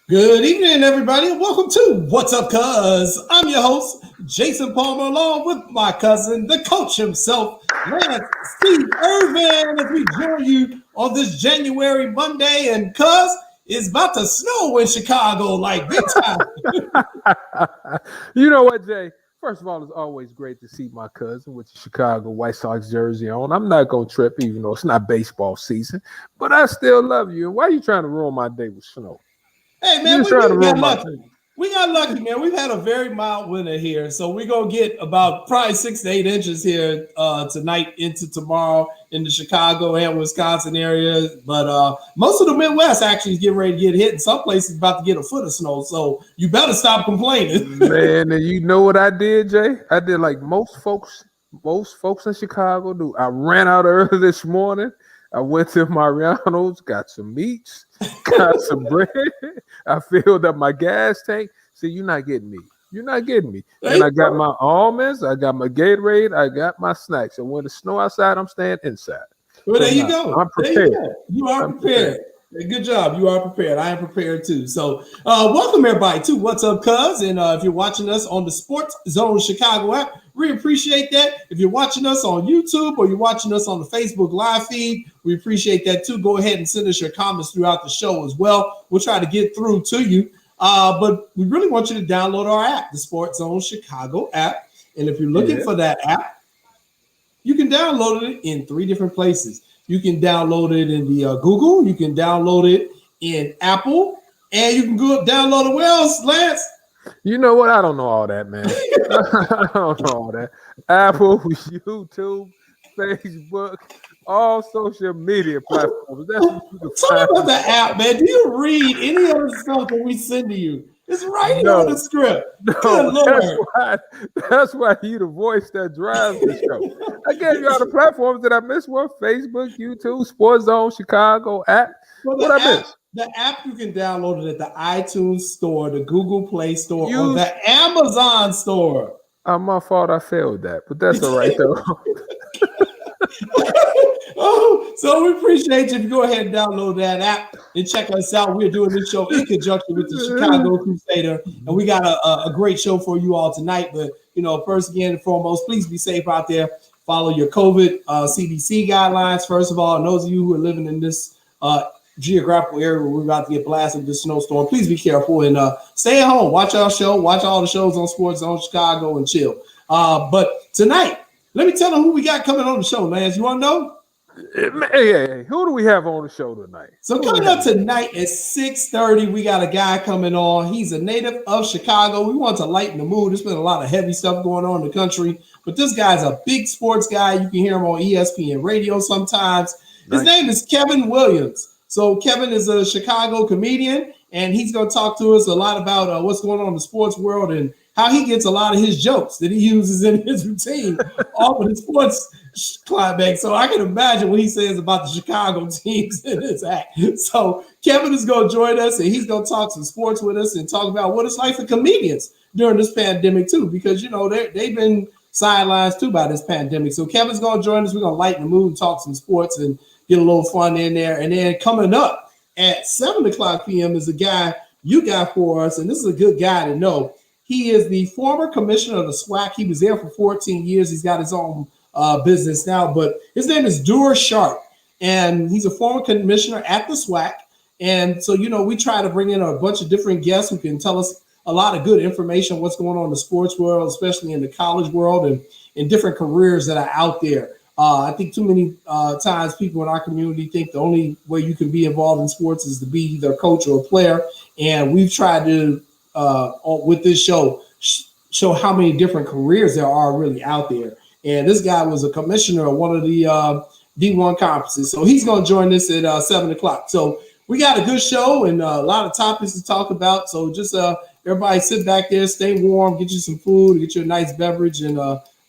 Good evening, everybody, and welcome to What's Up, Cuz. I'm your host, Jason Palmer, along with my cousin, the coach himself, Lance Steve Irvin, as we join you on this January Monday. And Cuz, it's about to snow in Chicago, like big time. You know what, Jay? First of all, it's always great to see my cousin with the Chicago White Sox jersey on. I'm not going to trip, even though it's not baseball season, but I still love you. And why are you trying to ruin my day with snow? Hey, man, You're trying to got ruin my lucky. day. We got lucky, man. We've had a very mild winter here. So we're going to get about probably 6 to 8 inches here tonight into tomorrow in the Chicago and Wisconsin area. But most of the Midwest actually is getting ready to get hit. And some places about to get a foot of snow. So you better stop complaining. Man, and you know what I did, Jay? I did like most folks in Chicago do. I ran out early this morning. I went to Mariano's, got some meats, got some bread. I filled up my gas tank. See, you're not getting me. You're not getting me. And I got my almonds, I got my Gatorade, I got my snacks. And when the snow outside, I'm staying inside. Well, there you go. I'm prepared. You are prepared. Good job. You are prepared. I am prepared too. So welcome everybody to What's Up, Cuz. And if you're watching us on the SportsZone Chicago app, we appreciate that. If you're watching us on YouTube or you're watching us on the Facebook live feed, we appreciate that too. Go ahead and send us your comments throughout the show as well. We'll try to get through to you. But we really want you to download our app, the SportsZone Chicago app. And if you're looking for that app, you can download it in 3 different places. You can download it in the Google, you can download it in Apple, and you can go download it where else, Lance? You know what? I don't know all that, man. I don't know all that. Apple, YouTube, Facebook, all social media platforms. That's what you can Tell me about the app, man. Do you read any of the stuff that we send to you? It's right here on the script. No, that's why you the voice that drives the show. I gave you all the platforms that I missed. Were Facebook, YouTube, SportsZone, Chicago app. What I missed? The app you can download it at the iTunes store, the Google Play Store, or the Amazon store. My fault. I failed that, but that's all right though. So we appreciate you if you go ahead and download that app and check us out. We're doing this show in conjunction with the Chicago Crusader, and we got a great show for you all tonight. But first again and foremost, please be safe out there. Follow your COVID CDC guidelines first of all. And those of you who are living in this geographical area where we're about to get blasted with this snowstorm, please be careful and stay at home. Watch our show. Watch all the shows on SportsZone Chicago and chill. But tonight, let me tell them who we got coming on the show, Lance. You want to know? Hey, who do we have on the show tonight? So coming up tonight at 6:30, we got a guy coming on. He's a native of Chicago. We want to lighten the mood. There's been a lot of heavy stuff going on in the country, but this guy's a big sports guy. You can hear him on ESPN radio sometimes. His name is Kevin Williams. So Kevin is a Chicago comedian, and he's going to talk to us a lot about what's going on in the sports world and how he gets a lot of his jokes that he uses in his routine off of the sports climax. So I can imagine what he says about the Chicago teams in his act. So Kevin is going to join us, and he's going to talk some sports with us and talk about what it's like for comedians during this pandemic too, because they've been sidelined too by this pandemic. So Kevin's going to join us. We're going to lighten the mood and talk some sports and get a little fun in there. And then coming up at 7:00 p.m. is a guy you got for us, and this is a good guy to know. He is the former commissioner of the SWAC. He was there for 14 years. He's got his own business now, but his name is Duer, and he's a former commissioner at the SWAC. And so, we try to bring in a bunch of different guests who can tell us a lot of good information on what's going on in the sports world, especially in the college world and in different careers that are out there. I think too many times people in our community think the only way you can be involved in sports is to be either a coach or a player. And we've tried to, with this show how many different careers there are really out there. And this guy was a commissioner of one of the D1 conferences. So he's going to join us at 7:00. So we got a good show and a lot of topics to talk about. So just everybody sit back there, stay warm, get you some food, get you a nice beverage, and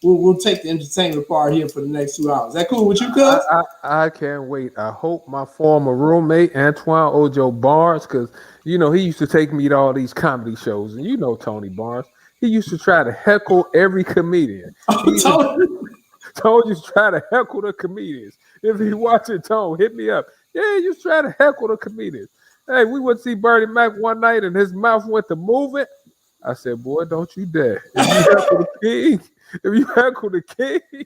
we'll take the entertainment part here for the next 2 hours. Is that cool with you, cuz? I can't wait. I hope my former roommate, Antoine Ojo Barnes, because, he used to take me to all these comedy shows. And Tony Barnes. He used to try to heckle every comedian. Tone used to try to heckle the comedians. If you watch it, Tone, hit me up. Yeah, he used to try to heckle the comedians. Hey, we went to see Bernie Mac one night, and his mouth went to moving. I said, "Boy, don't you dare! If you heckle the king, if you heckle the king,"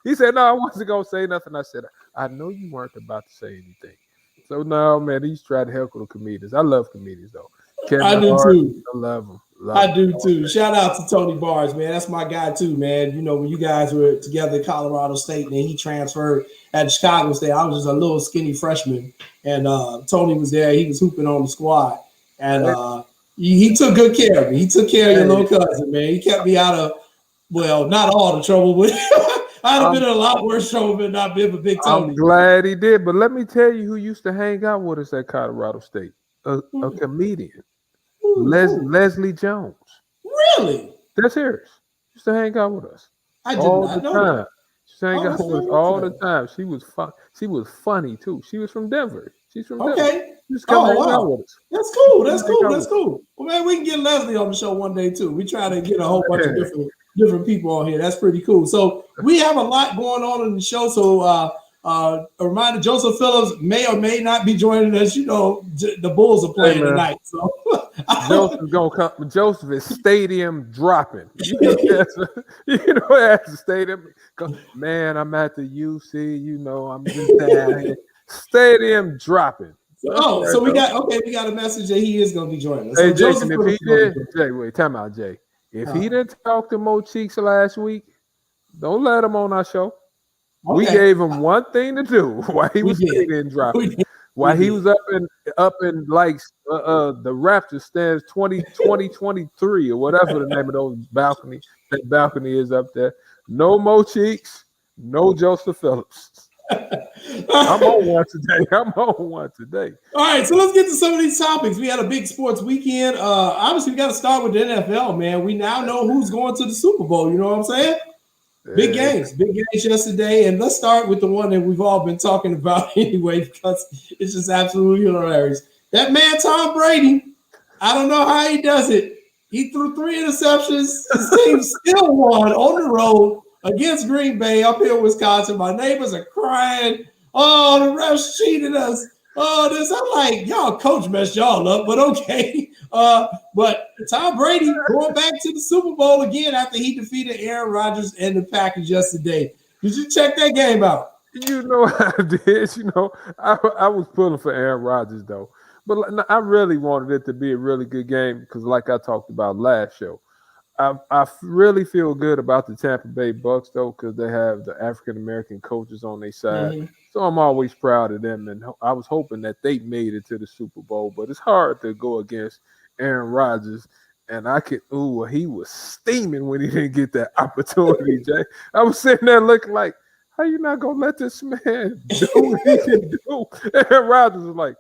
he said, "No, I wasn't gonna say nothing." I said, "I know you weren't about to say anything." So no, man, he's trying to heckle the comedians. I love comedians though. I Kevin do Hart, too. I love him. I do too. Shout out to Tony Barnes, man. That's my guy too, man. You know, when you guys were together at Colorado State and then he transferred at Chicago State, I was just a little skinny freshman. And Tony was there. He was hooping on the squad. And he took good care of me. He took care of your little cousin, man. He kept me out of, well, not all the trouble, but I'd have been in a lot worse trouble than not been with Big Tony. I'm glad he did. But let me tell you who used to hang out with us at Colorado State. A comedian. Leslie Jones. Really? That's serious. Used to hang out with us. I did not know that. She used to hang out with us all the time. She was fun. She was funny too. She was from Denver. She's from Denver. Okay. Oh, wow. That's cool. That's cool. That's cool. Well, man, we can get Leslie on the show one day too. We try to get a whole bunch of different people on here. That's pretty cool. So we have a lot going on in the show. So a reminder, Joseph Phillips may or may not be joining us. You know, the Bulls are playing tonight. So Joseph's gonna come. Joseph is stadium dropping. You know, at the stadium. Man, I'm at the UC. You know, I'm just down here. Stadium dropping. So we got a message that he is gonna be joining us. Hey, so Jason, if he did, Jay, wait, time out, Jay. If he didn't talk to Mo Cheeks last week, don't let him on our show. Okay. We gave him one thing to do while he was stadium dropping. While he was up in like the Raptors stands 2023 or whatever the name of those balcony. That balcony is up there. No Mo Cheeks, no Joseph Phillips. I'm on one today. All right, so let's get to some of these topics. We had a big sports weekend. Obviously, we got to start with the NFL, man. We now know who's going to the Super Bowl. You know what I'm saying? Big games yesterday. And let's start with the one that we've all been talking about anyway, because it's just absolutely hilarious. That man, Tom Brady, I don't know how he does it. He threw 3 interceptions. His team still won on the road against Green Bay up here in Wisconsin. My neighbors are crying. Oh, the refs cheated us. Oh, this. I'm like, y'all coach messed y'all up, but okay. But Tom Brady going back to the Super Bowl again after he defeated Aaron Rodgers and the Packers yesterday. Did you check that game out? You know I did. You know, I was pulling for Aaron Rodgers though. But I really wanted it to be a really good game because like I talked about last show, I really feel good about the Tampa Bay Bucks though because they have the African-American coaches on their side. Mm-hmm. So I'm always proud of them, and I was hoping that they made it to the Super Bowl. But it's hard to go against Aaron Rodgers, and he was steaming when he didn't get that opportunity, Jay. I was sitting there looking like, how you not going to let this man do what he can do? Aaron Rodgers was like,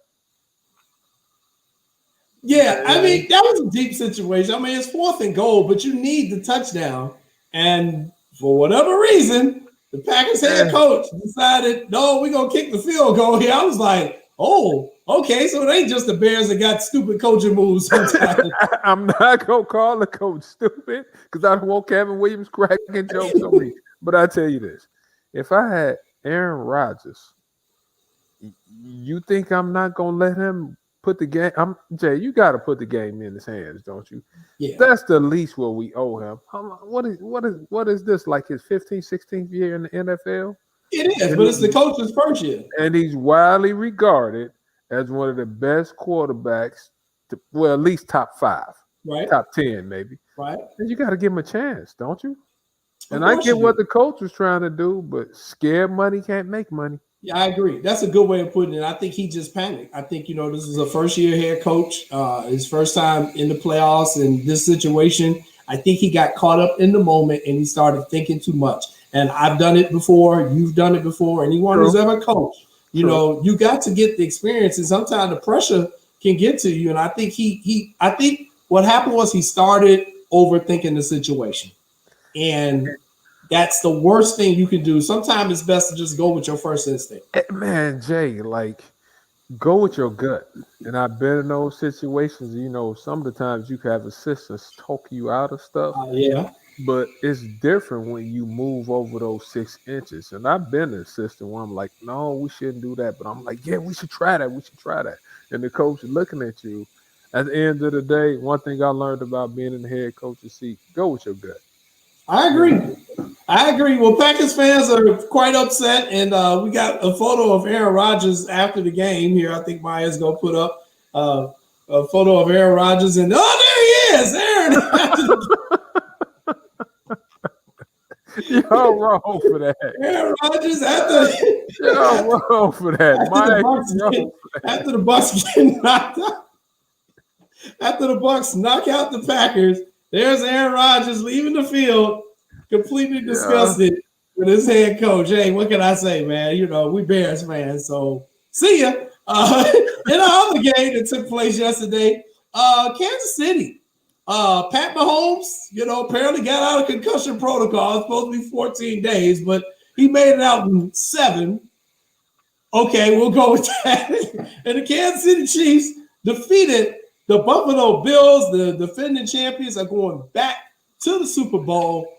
yeah, I mean, that was a deep situation. I mean, it's 4th and goal, but you need the touchdown. And for whatever reason, the Packers head coach decided, no, we're going to kick the field goal here. I was like, oh, okay, so it ain't just the Bears that got stupid coaching moves sometimes. I'm not going to call the coach stupid because I don't want Kevin Williams cracking jokes on me. But I tell you this, if I had Aaron Rodgers, you think I'm not going to let him put the game? Jay, you got to put the game in his hands, don't you? Yeah. That's the least what we owe him. What is this, like his 15th, 16th year in the NFL? It is, but it's the coach's first year. And he's widely regarded as one of the best quarterbacks, at least top 5. Right. Top 10, maybe. Right. And you got to give him a chance, don't you? And I get what the coach was trying to do, but scared money can't make money. Yeah, I agree. That's a good way of putting it. I think he just panicked. I think, this is a first-year head coach, his first time in the playoffs in this situation. I think he got caught up in the moment and he started thinking too much. And I've done it before. You've done it before. Anyone who's ever coached, you got to get the experience. And sometimes the pressure can get to you. And I think I think what happened was he started overthinking the situation. And that's the worst thing you can do. Sometimes it's best to just go with your first instinct. Man, Jay, go with your gut. And I've been in those situations. Some of the times you can have assistants talk you out of stuff. Yeah. But it's different when you move over those 6 inches. And I've been in a system where I'm like, no, we shouldn't do that. But I'm like, yeah, we should try that. We should try that. And the coach is looking at you. At the end of the day, one thing I learned about being in the head coach's seat, go with your gut. I agree. I agree. Well, Packers fans are quite upset, and we got a photo of Aaron Rodgers after the game here. I think Maya's gonna put up a photo of Aaron Rodgers, and there he is, Aaron. You're wrong for that. Aaron Rodgers You're wrong for that. After the Bucks get knocked out. After the Bucks knock out the Packers, there's Aaron Rodgers leaving the field, completely disgusted with his head coach. Hey, what can I say, man? You know, we Bears fans, so see ya. In another game that took place yesterday, Kansas City, Pat Mahomes, apparently got out of concussion protocol. It's supposed to be 14 days, but he made it out in 7. Okay, we'll go with that. And the Kansas City Chiefs defeated the Buffalo Bills. The defending champions are going back to the Super Bowl.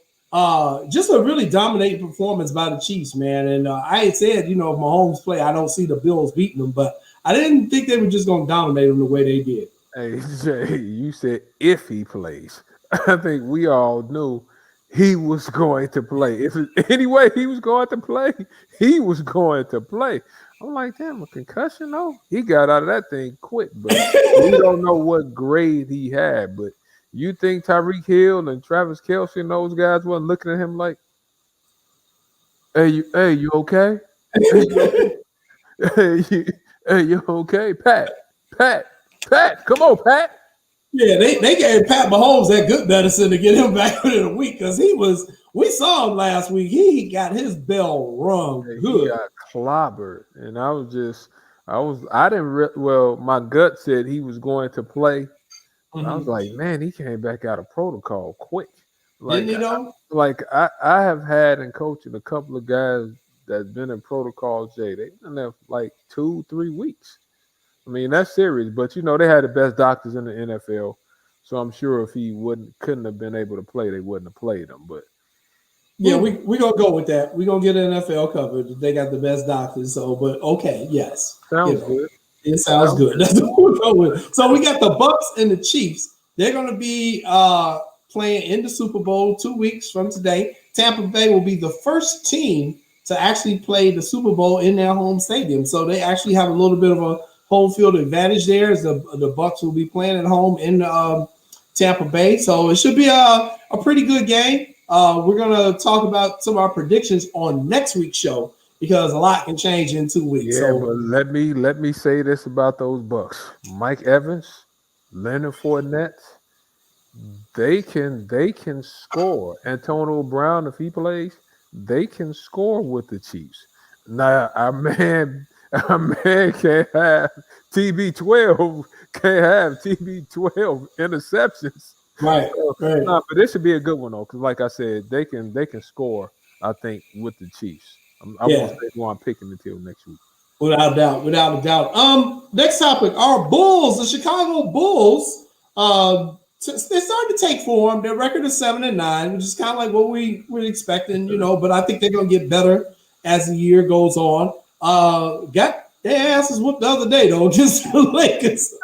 Just a really dominating performance by the Chiefs, man. And I had said, if Mahomes play, I don't see the Bills beating them, but I didn't think they were just going to dominate them the way they did. Hey, Jay, you said if he plays. I think we all knew he was going to play. If any way he was going to play, he was going to play. I'm like, damn, a concussion? No, he got out of that thing quick, but we don't know what grade he had. But you think Tyreek Hill and Travis Kelce and those guys wasn't looking at him like, hey, you okay? Hey, you okay? Pat, come on, Pat. Yeah, they gave Pat Mahomes that good medicine to get him back within a week because we saw him last week. He got his bell rung good. He got clobbered. And my gut said he was going to play. Mm-hmm. I was like, man, he came back out of protocol quick. Like, didn't he though? I have had in coaching a couple of guys that's been in protocol, Jay. They've been there for like 2-3 weeks. I mean, that's serious, but they had the best doctors in the NFL, so I'm sure if he couldn't have been able to play, they wouldn't have played him. But yeah, we're gonna go with that. We're gonna get an NFL coverage. They got the best doctors, but okay, yes, sounds good. It sounds good. That's what we're going with. So we got the Bucks and the Chiefs. They're gonna be playing in the Super Bowl 2 weeks from today. Tampa Bay will be the first team to actually play the Super Bowl in their home stadium, so they actually have a little bit of a home field advantage there as the Bucks will be playing at home in Tampa Bay. So it should be a pretty good game. We're going to talk about some of our predictions on next week's show because a lot can change in 2 weeks. Yeah, but let me say this about those Bucks. Mike Evans, Leonard Fournette, they can score. Antonio Brown, if he plays, they can score with the Chiefs. Now, our man can't have TB12 interceptions. Right. No, but this should be a good one though, because like I said, they can score. I think with the Chiefs. I won't say who I'm picking until next week. Without a doubt. Next topic: our Bulls, the Chicago Bulls. They're starting to take form. Their record is 7-9, which is kind of like what we were expecting, But I think they're going to get better as the year goes on. Got their asses whooped the other day though against the Lakers.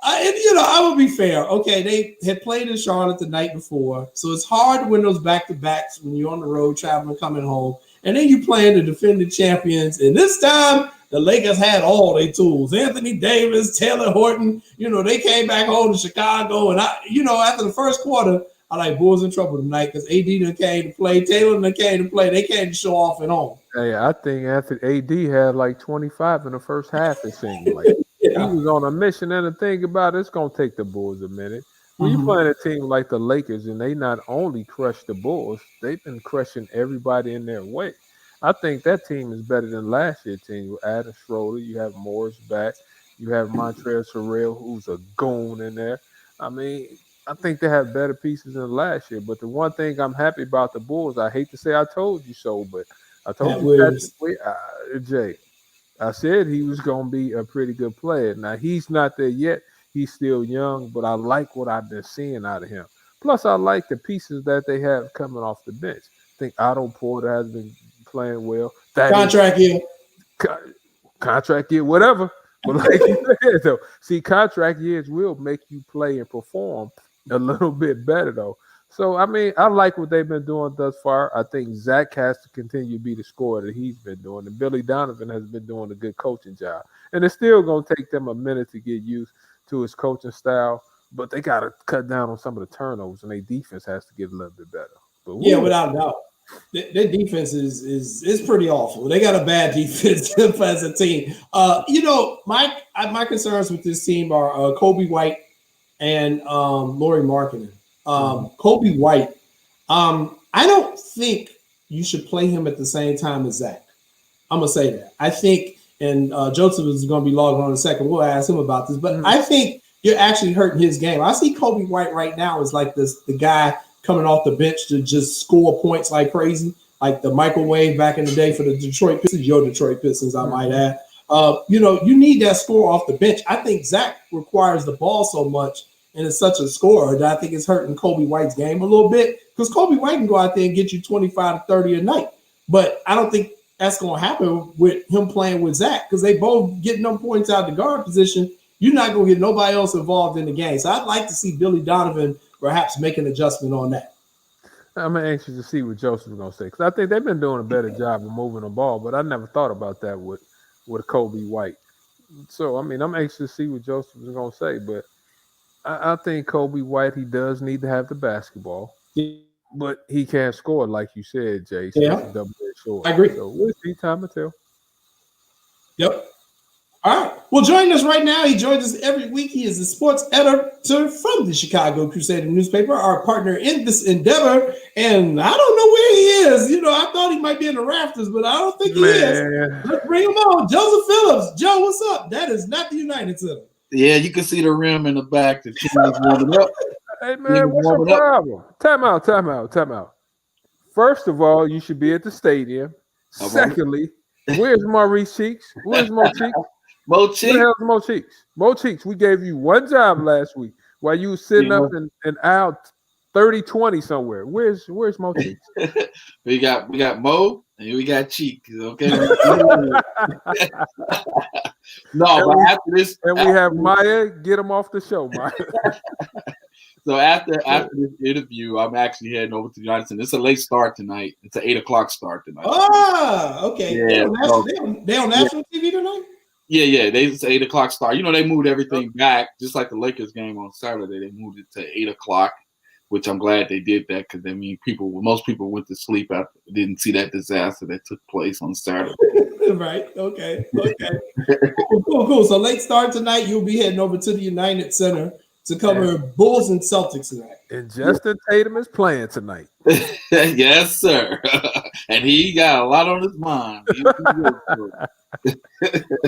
I would be fair. Okay, they had played in Charlotte the night before, so it's hard to win those back-to-backs when you're on the road traveling, coming home, and then you playing the defending champions. And this time, the Lakers had all their tools. Anthony Davis, Taylor Horton. They came back home to Chicago, and after the first quarter, I like Bulls in trouble tonight because AD done came to play. Taylor done came to play. They came to show off at home. Hey, I think Anthony AD had like 25 in the first half. It seemed like he was on a mission. And the thing about it's gonna take the Bulls a minute. When you playing a team like the Lakers, and they not only crush the Bulls, they've been crushing everybody in their way. I think that team is better than last year's team. With Adam Schroeder, you have Morris back, you have Montrezl Harrell, who's a goon in there. I mean, I think they have better pieces than last year. But the one thing I'm happy about the Bulls, I hate to say I told you so, but I told you, Jay, I said he was going to be a pretty good player. Now, he's not there yet. He's still young, but I like what I've been seeing out of him. Plus, I like the pieces that they have coming off the bench. I think Otto Porter has been playing well. Contract year. Contract year, whatever. But like you said, though, see, contract years will make you play and perform a little bit better, though. So, I mean, I like what they've been doing thus far. I think Zach has to continue to be the scorer that he's been doing. And Billy Donovan has been doing a good coaching job. And it's still going to take them a minute to get used to his coaching style. But they got to cut down on some of the turnovers, and their defense has to get a little bit better. But yeah, without a doubt. Their defense is pretty awful. They got a bad defense as a team. My concerns with this team are Kobe White and Lauri Markkanen. Kobe White, I don't think you should play him at the same time as Zach. I'm going to say that. I think, and Joseph is going to be logging on in a second. We'll ask him about this. But I think you're actually hurting his game. I see Kobe White right now as like the guy coming off the bench to just score points like crazy, like the microwave back in the day for the Detroit Pistons, your Detroit Pistons, I might add. You need that score off the bench. I think Zach requires the ball so much and is such a scorer that I think it's hurting Kobe White's game a little bit, because Kobe White can go out there and get you 25 to 30 a night. But I don't think that's going to happen with him playing with Zach, because they both getting them points out of the guard position. You're not going to get nobody else involved in the game. So I'd like to see Billy Donovan perhaps make an adjustment on that. I'm anxious to see what Joseph's going to say, because I think they've been doing a better job of moving the ball, but I never thought about that with Kobe White. So, I mean, I'm anxious to see what Joseph is going to say, but I think Kobe White, he does need to have the basketball, but he can't score, like you said, Jay. So yeah, double-edged sword. I agree. So we'll see, time to tell. Yep. All right. Well, joining us right now, he joins us every week. He is the sports editor from the Chicago Crusader newspaper, our partner in this endeavor. And I don't know where he is. I thought he might be in the rafters, but I don't think he is. Let's bring him on. Joseph Phillips. Joe, what's up? That is not the United Center. Yeah, you can see the rim in the back. The team is warming up. Hey, man, what's your problem? Time out. First of all, you should be at the stadium. Secondly, where's Maurice Cheeks? Where's Mo Cheeks? Mo Cheeks? Where the hell's Mo Cheeks? Mo Cheeks, we gave you one job last week while you were sitting up in aisle 30-20 somewhere. Where's Mo Cheeks? we got Mo and we got Cheeks. Okay. But after this, and we have Maya. Get him off the show, Maya. So after this interview, I'm actually heading over to the United States. It's a late start tonight. It's an 8:00 start tonight. Okay. Yeah, they on national TV tonight? Yeah. It's 8:00 start. They moved everything back, just like the Lakers game on Saturday. They moved it to 8:00, which I'm glad they did that, because most people went to sleep after didn't see that disaster that took place on Saturday. Right. Okay. Cool. So late start tonight. You'll be heading over to the United Center to cover Bulls and Celtics tonight. And Justin Tatum is playing tonight. Yes, sir. And he got a lot on his mind.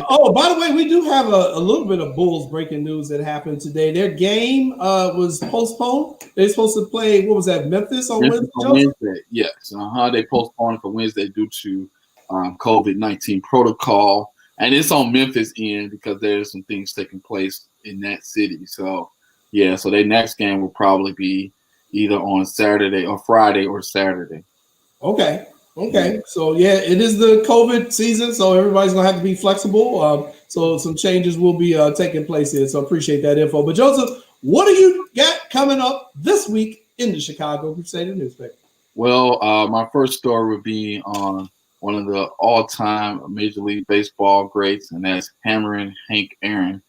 Oh, by the way, we do have a little bit of Bulls breaking news that happened today. Their game was postponed. They're supposed to play, what was that, Memphis on Wednesday? Yes. They postponed it for Wednesday due to COVID-19 protocol. And it's on Memphis end because there's some things taking place in that city. So, yeah, so their next game will probably be either on Saturday or Friday or Saturday. Okay. So, yeah, it is the COVID season, so everybody's going to have to be flexible. So some changes will be taking place here. So appreciate that info. But, Joseph, what do you got coming up this week in the Chicago Crusader newspaper? Well, my first story would be on one of the all-time Major League Baseball greats, and that's Hammerin' Hank Aaron,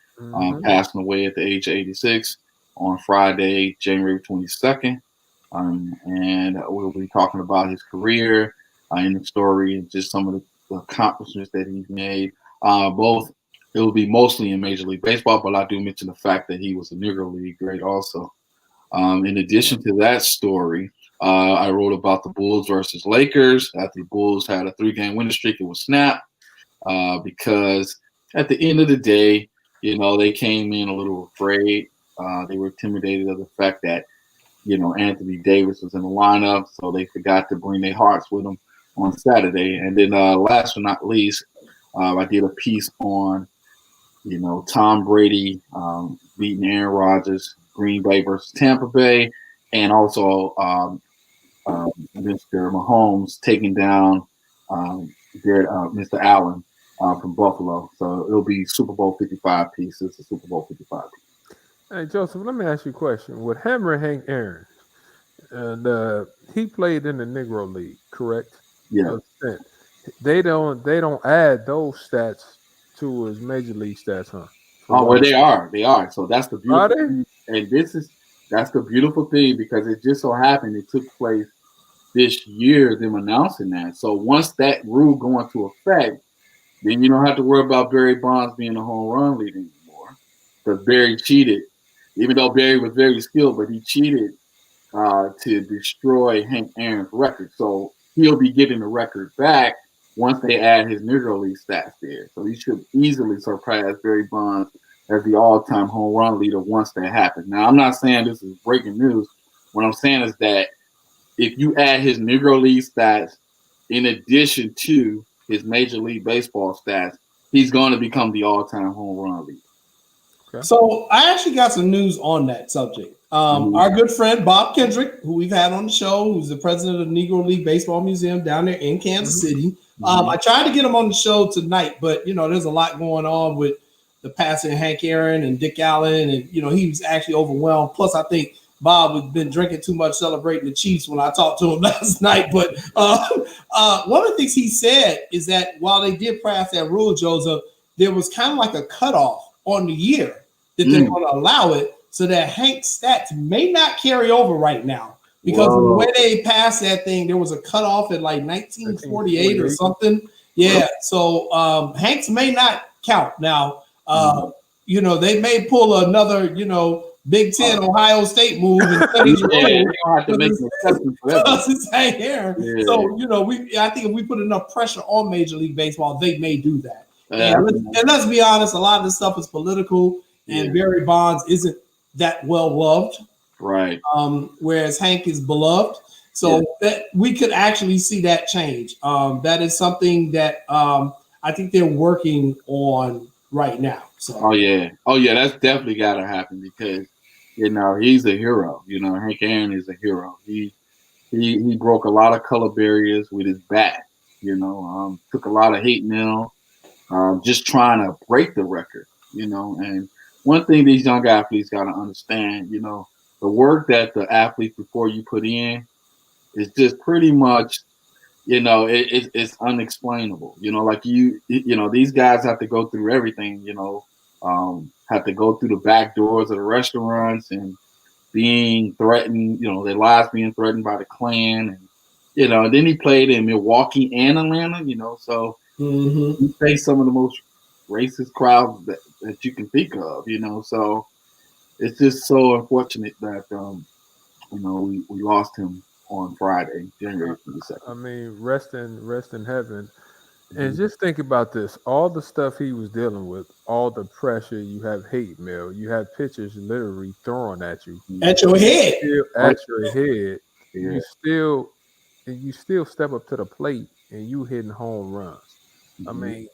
passing away at the age of 86 on Friday, January 22nd. And we'll be talking about his career in the story and just some of the accomplishments that he's made. It will be mostly in Major League Baseball, but I do mention the fact that he was a Negro League great also. In addition to that story, I wrote about the Bulls versus Lakers. After the Bulls had a 3-game winning streak, it was snapped because at the end of the day, they came in a little afraid. They were intimidated of the fact that, Anthony Davis was in the lineup, so they forgot to bring their hearts with them on Saturday. And then last but not least, I did a piece on, Tom Brady beating Aaron Rodgers, Green Bay versus Tampa Bay, and also Mr. Mahomes taking down Mr. Allen from Buffalo. So it'll be Super Bowl 55 pieces, a Super Bowl 55 piece. Hey, Joseph, let me ask you a question. With Hammer and Hank Aaron, and he played in the Negro League, correct? Yeah. They don't add those stats to his major league stats, huh? Oh, well, they are. They are. So that's the beautiful Are they? thing. And that's the beautiful thing, because it just so happened it took place this year, them announcing that. So once that rule go into effect, then you don't have to worry about Barry Bonds being a home run leader anymore, because Barry cheated. Even though Barry was very skilled, but he cheated to destroy Hank Aaron's record. So he'll be getting the record back once they add his Negro League stats there. So he should easily surpass Barry Bonds as the all-time home run leader once that happens. Now, I'm not saying this is breaking news. What I'm saying is that if you add his Negro League stats in addition to his Major League Baseball stats, he's going to become the all-time home run leader. Okay. So I actually got some news on that subject. Our good friend Bob Kendrick, who we've had on the show, who's the president of the Negro League Baseball Museum down there in Kansas City. I tried to get him on the show tonight, but there's a lot going on with the passing of Hank Aaron and Dick Allen, and he was actually overwhelmed. Plus, I think Bob had been drinking too much, celebrating the Chiefs when I talked to him last night. But one of the things he said is that while they did pass that rule, Joseph, there was kind of like a cutoff on the year that they're going to allow it, so that Hank's stats may not carry over right now, because of the way they passed that thing, there was a cutoff at like 1948 or something. Yeah, so Hank's may not count now. They may pull another, Big Ten, Ohio State move, and they don't have to make an exception for that. So I think if we put enough pressure on Major League Baseball, they may do that. And let's be honest, a lot of this stuff is political, and Barry Bonds isn't that well loved, right? Whereas Hank is beloved, so that we could actually see that change. That is something that I think they're working on right now. So oh yeah, that's definitely got to happen, because he's a hero. Hank Aaron is a hero. He broke a lot of color barriers with his bat. Took a lot of hate mail, just trying to break the record. And one thing these young athletes got to understand, the work that the athletes before you put in is just pretty much, it's unexplainable. Like these guys have to go through everything, have to go through the back doors of the restaurants and being threatened, their lives being threatened by the Klan. And, then he played in Milwaukee and Atlanta, so he faced some of the most racist crowds that you can think of, so it's just so unfortunate that, we lost him on Friday, January 22nd. I mean, rest in heaven. And just think about this, all the stuff he was dealing with, all the pressure, you have hate mail, you have pictures literally thrown at you. At your head. You still step up to the plate and you hitting home runs. I mean,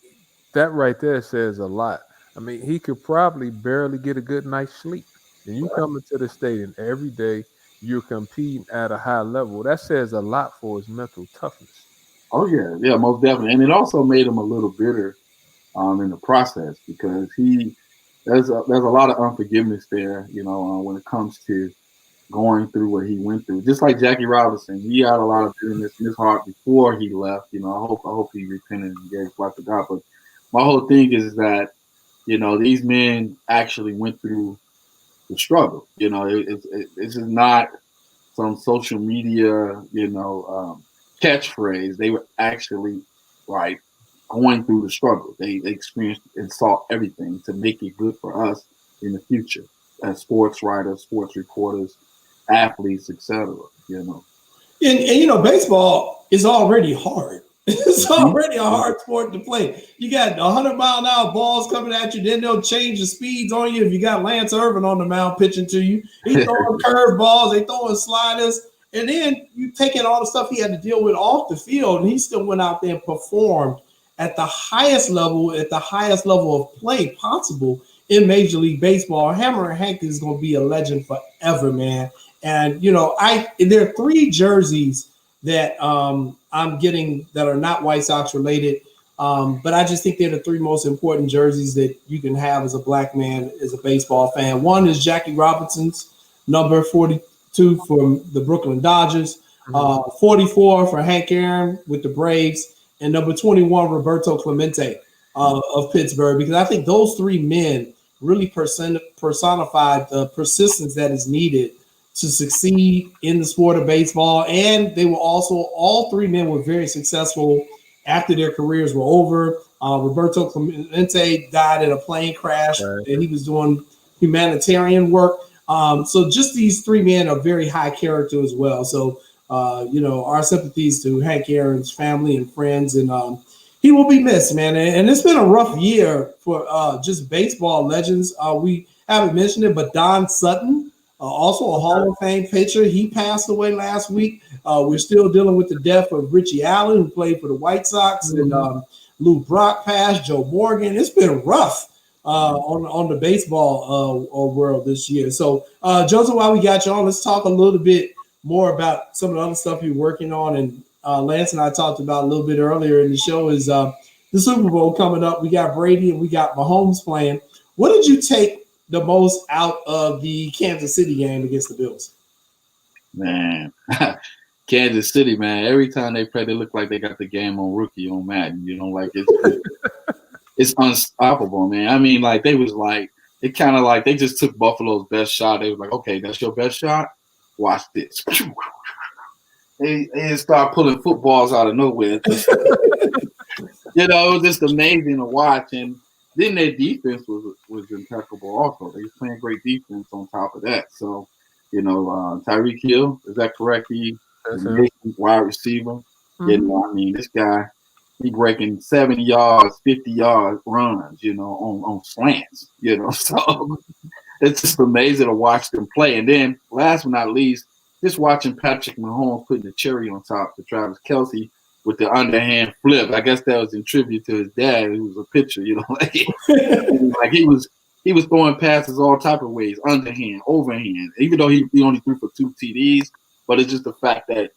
that right there says a lot. I mean, he could probably barely get a good night's sleep. And you come into the stadium every day, you're competing at a high level. That says a lot for his mental toughness. Oh yeah, most definitely. And it also made him a little bitter in the process, because there's a lot of unforgiveness there, when it comes to going through what he went through. Just like Jackie Robinson, he had a lot of bitterness in his heart before he left. I hope he repented and gave his life to God. But my whole thing is that, these men actually went through the struggle. This is not some social media, catchphrase. They were actually like going through the struggle. They experienced and saw everything to make it good for us in the future as sports writers, sports reporters, athletes, etc. And baseball is already hard. It's already a hard sport to play. You got 100-mile-an-hour balls coming at you. Then they'll change the speeds on you if you got Lance Irvin on the mound pitching to you. He's throwing curve balls. They throwing sliders. And then you take in all the stuff he had to deal with off the field, and he still went out there and performed at the highest level of play possible in Major League Baseball. Hammer and Hank is going to be a legend forever, man. And there are 3 jerseys that I'm getting that are not White Sox related. But I just think they're the 3 most important jerseys that you can have as a black man, as a baseball fan. One is Jackie Robinson's number 42 from the Brooklyn Dodgers, 44 for Hank Aaron with the Braves, and number 21, Roberto Clemente of Pittsburgh, because I think those 3 men really personified the persistence that is needed to succeed in the sport of baseball. And they were also, all 3 men were very successful after their careers were over. Roberto Clemente died in a plane crash, and he was doing humanitarian work. So just these 3 men are very high character as well. So, our sympathies to Hank Aaron's family and friends, and he will be missed, man. And it's been a rough year for just baseball legends. We haven't mentioned it, but Don Sutton, also a Hall of Fame pitcher, he passed away last week. We're still dealing with the death of Richie Allen, who played for the White Sox, and Lou Brock passed, Joe Morgan. It's been rough on the baseball world this year. So, Joseph, while we got you on, let's talk a little bit more about some of the other stuff you're working on. And Lance and I talked about a little bit earlier in the show is the Super Bowl coming up. We got Brady and we got Mahomes playing. What did you take the most out of the Kansas City game against the Bills? Man, Kansas City, man. Every time they play, they look like they got the game on rookie on Madden. It's unstoppable, man. I mean, like they kind of like they just took Buffalo's best shot. They was like, okay, that's your best shot. Watch this. They start pulling footballs out of nowhere. It was just amazing to watch. And then their defense was impeccable also. They were playing great defense on top of that. So, Tyreek Hill, is that correct? He's a wide receiver. This guy, he breaking 70 yards, 50 yard runs, on slants, So it's just amazing to watch them play. And then last but not least, just watching Patrick Mahomes putting the cherry on top to Travis Kelce with the underhand flip. I guess that was in tribute to his dad, who was a pitcher, like he was throwing passes all type of ways, underhand, overhand, even though he only threw for 2 TDs. But it's just the fact that,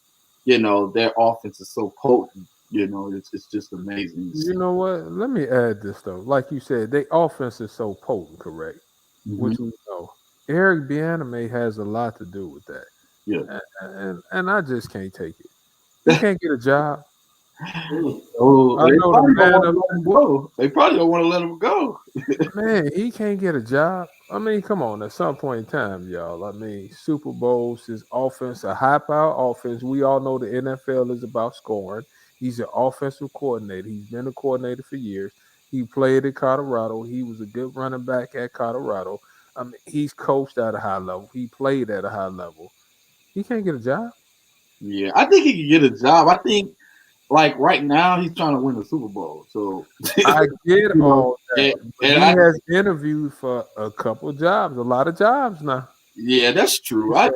their offense is so potent. It's just amazing. You know what? Let me add this, though. Like you said, their offense is so potent, correct? Mm-hmm. Which we know. Eric Bieniemy has a lot to do with that. Yeah. And I just can't take it. He can't get a job. They probably don't want to let him go. Man, he can't get a job. I mean, come on. At some point in time, y'all. I mean, Super Bowls, his offense, a high-power offense. We all know the NFL is about scoring. He's an offensive coordinator. He's been a coordinator for years. He played at Colorado. He was a good running back at Colorado. I mean, he's coached at a high level. He played at a high level. He can't get a job. Yeah, I think he can get a job. I think, like, right now, he's trying to win the Super Bowl. So I get all that. He has interviewed for a couple of jobs, a lot of jobs now. Yeah, that's true. I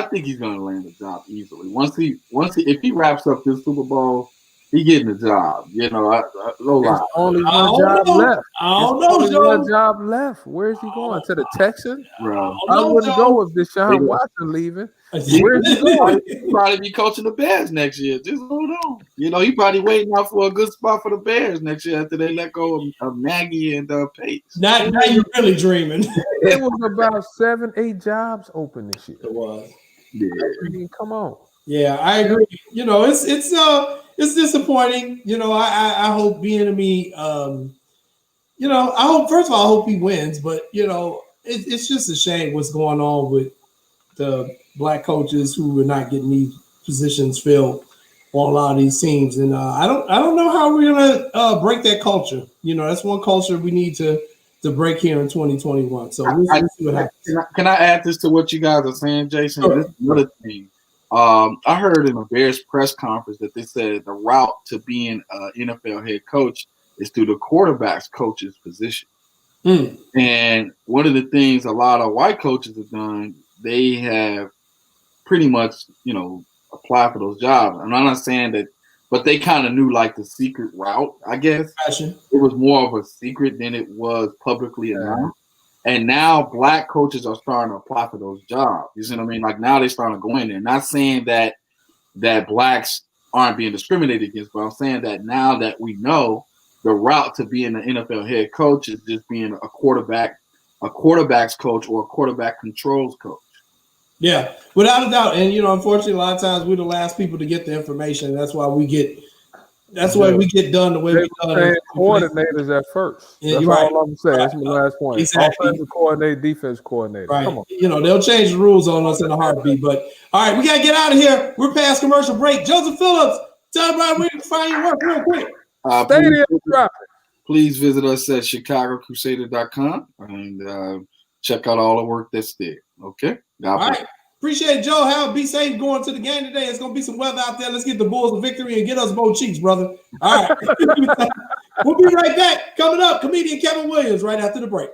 think he's gonna land a job easily. Once if he wraps up this Super Bowl, he getting a job. There's only one job left. I don't know, Joe. One job left. Where's he going? To the Texans? Bro. I wouldn't go with Deshaun Watson leaving. Where's he going? He'll probably be coaching the Bears next year. Just hold on. He probably waiting out for a good spot for the Bears next year after they let go of Nagy and Pace. Now you're really dreaming. It was about 7-8 jobs open this year. It was. Yeah. I mean, come on. Yeah, I agree. It's disappointing. I hope Bieniemy. I hope, first of all, I hope he wins. But it's just a shame what's going on with the black coaches who are not getting these positions filled on a lot of these teams. And I don't know how we're gonna break that culture. That's one culture we need to break here in 2021. So we'll see what happens. Can I add this to what you guys are saying, Jason? Sure. This is another thing. I heard in a Bears press conference that they said the route to being an NFL head coach is through the quarterback's coach's position. And one of the things a lot of white coaches have done, they have pretty much, applied for those jobs. And I'm not saying that, but they kind of knew like the secret route, I guess. Fashion. It was more of a secret than it was publicly announced. And now black coaches are starting to apply for those jobs. You see what I mean? Like now they're starting to go in there. Not saying that blacks aren't being discriminated against, but I'm saying that now that we know the route to being an NFL head coach is just being a quarterback's coach or a quarterback controls coach. Yeah, without a doubt. And unfortunately, a lot of times we're the last people to get the information. That's why we get done the way we done. Coordinators at first. Yeah, That's right. all I'm saying. Right. That's my last point. Exactly. Offensive coordinator, defense coordinator. Right. Come on. They'll change the rules on us in a heartbeat. But all right, we gotta get out of here. We're past commercial break. Joseph Phillips, tell everybody where you can find your work real quick. Please visit us at ChicagoCrusader.com and check out all the work that's there. Okay. All right. Appreciate it, Joe. Be safe going to the game today. It's gonna be some weather out there. Let's get the Bulls a victory and get us both cheeks, brother. All right. We'll be right back. Coming up, comedian Kevin Williams right after the break.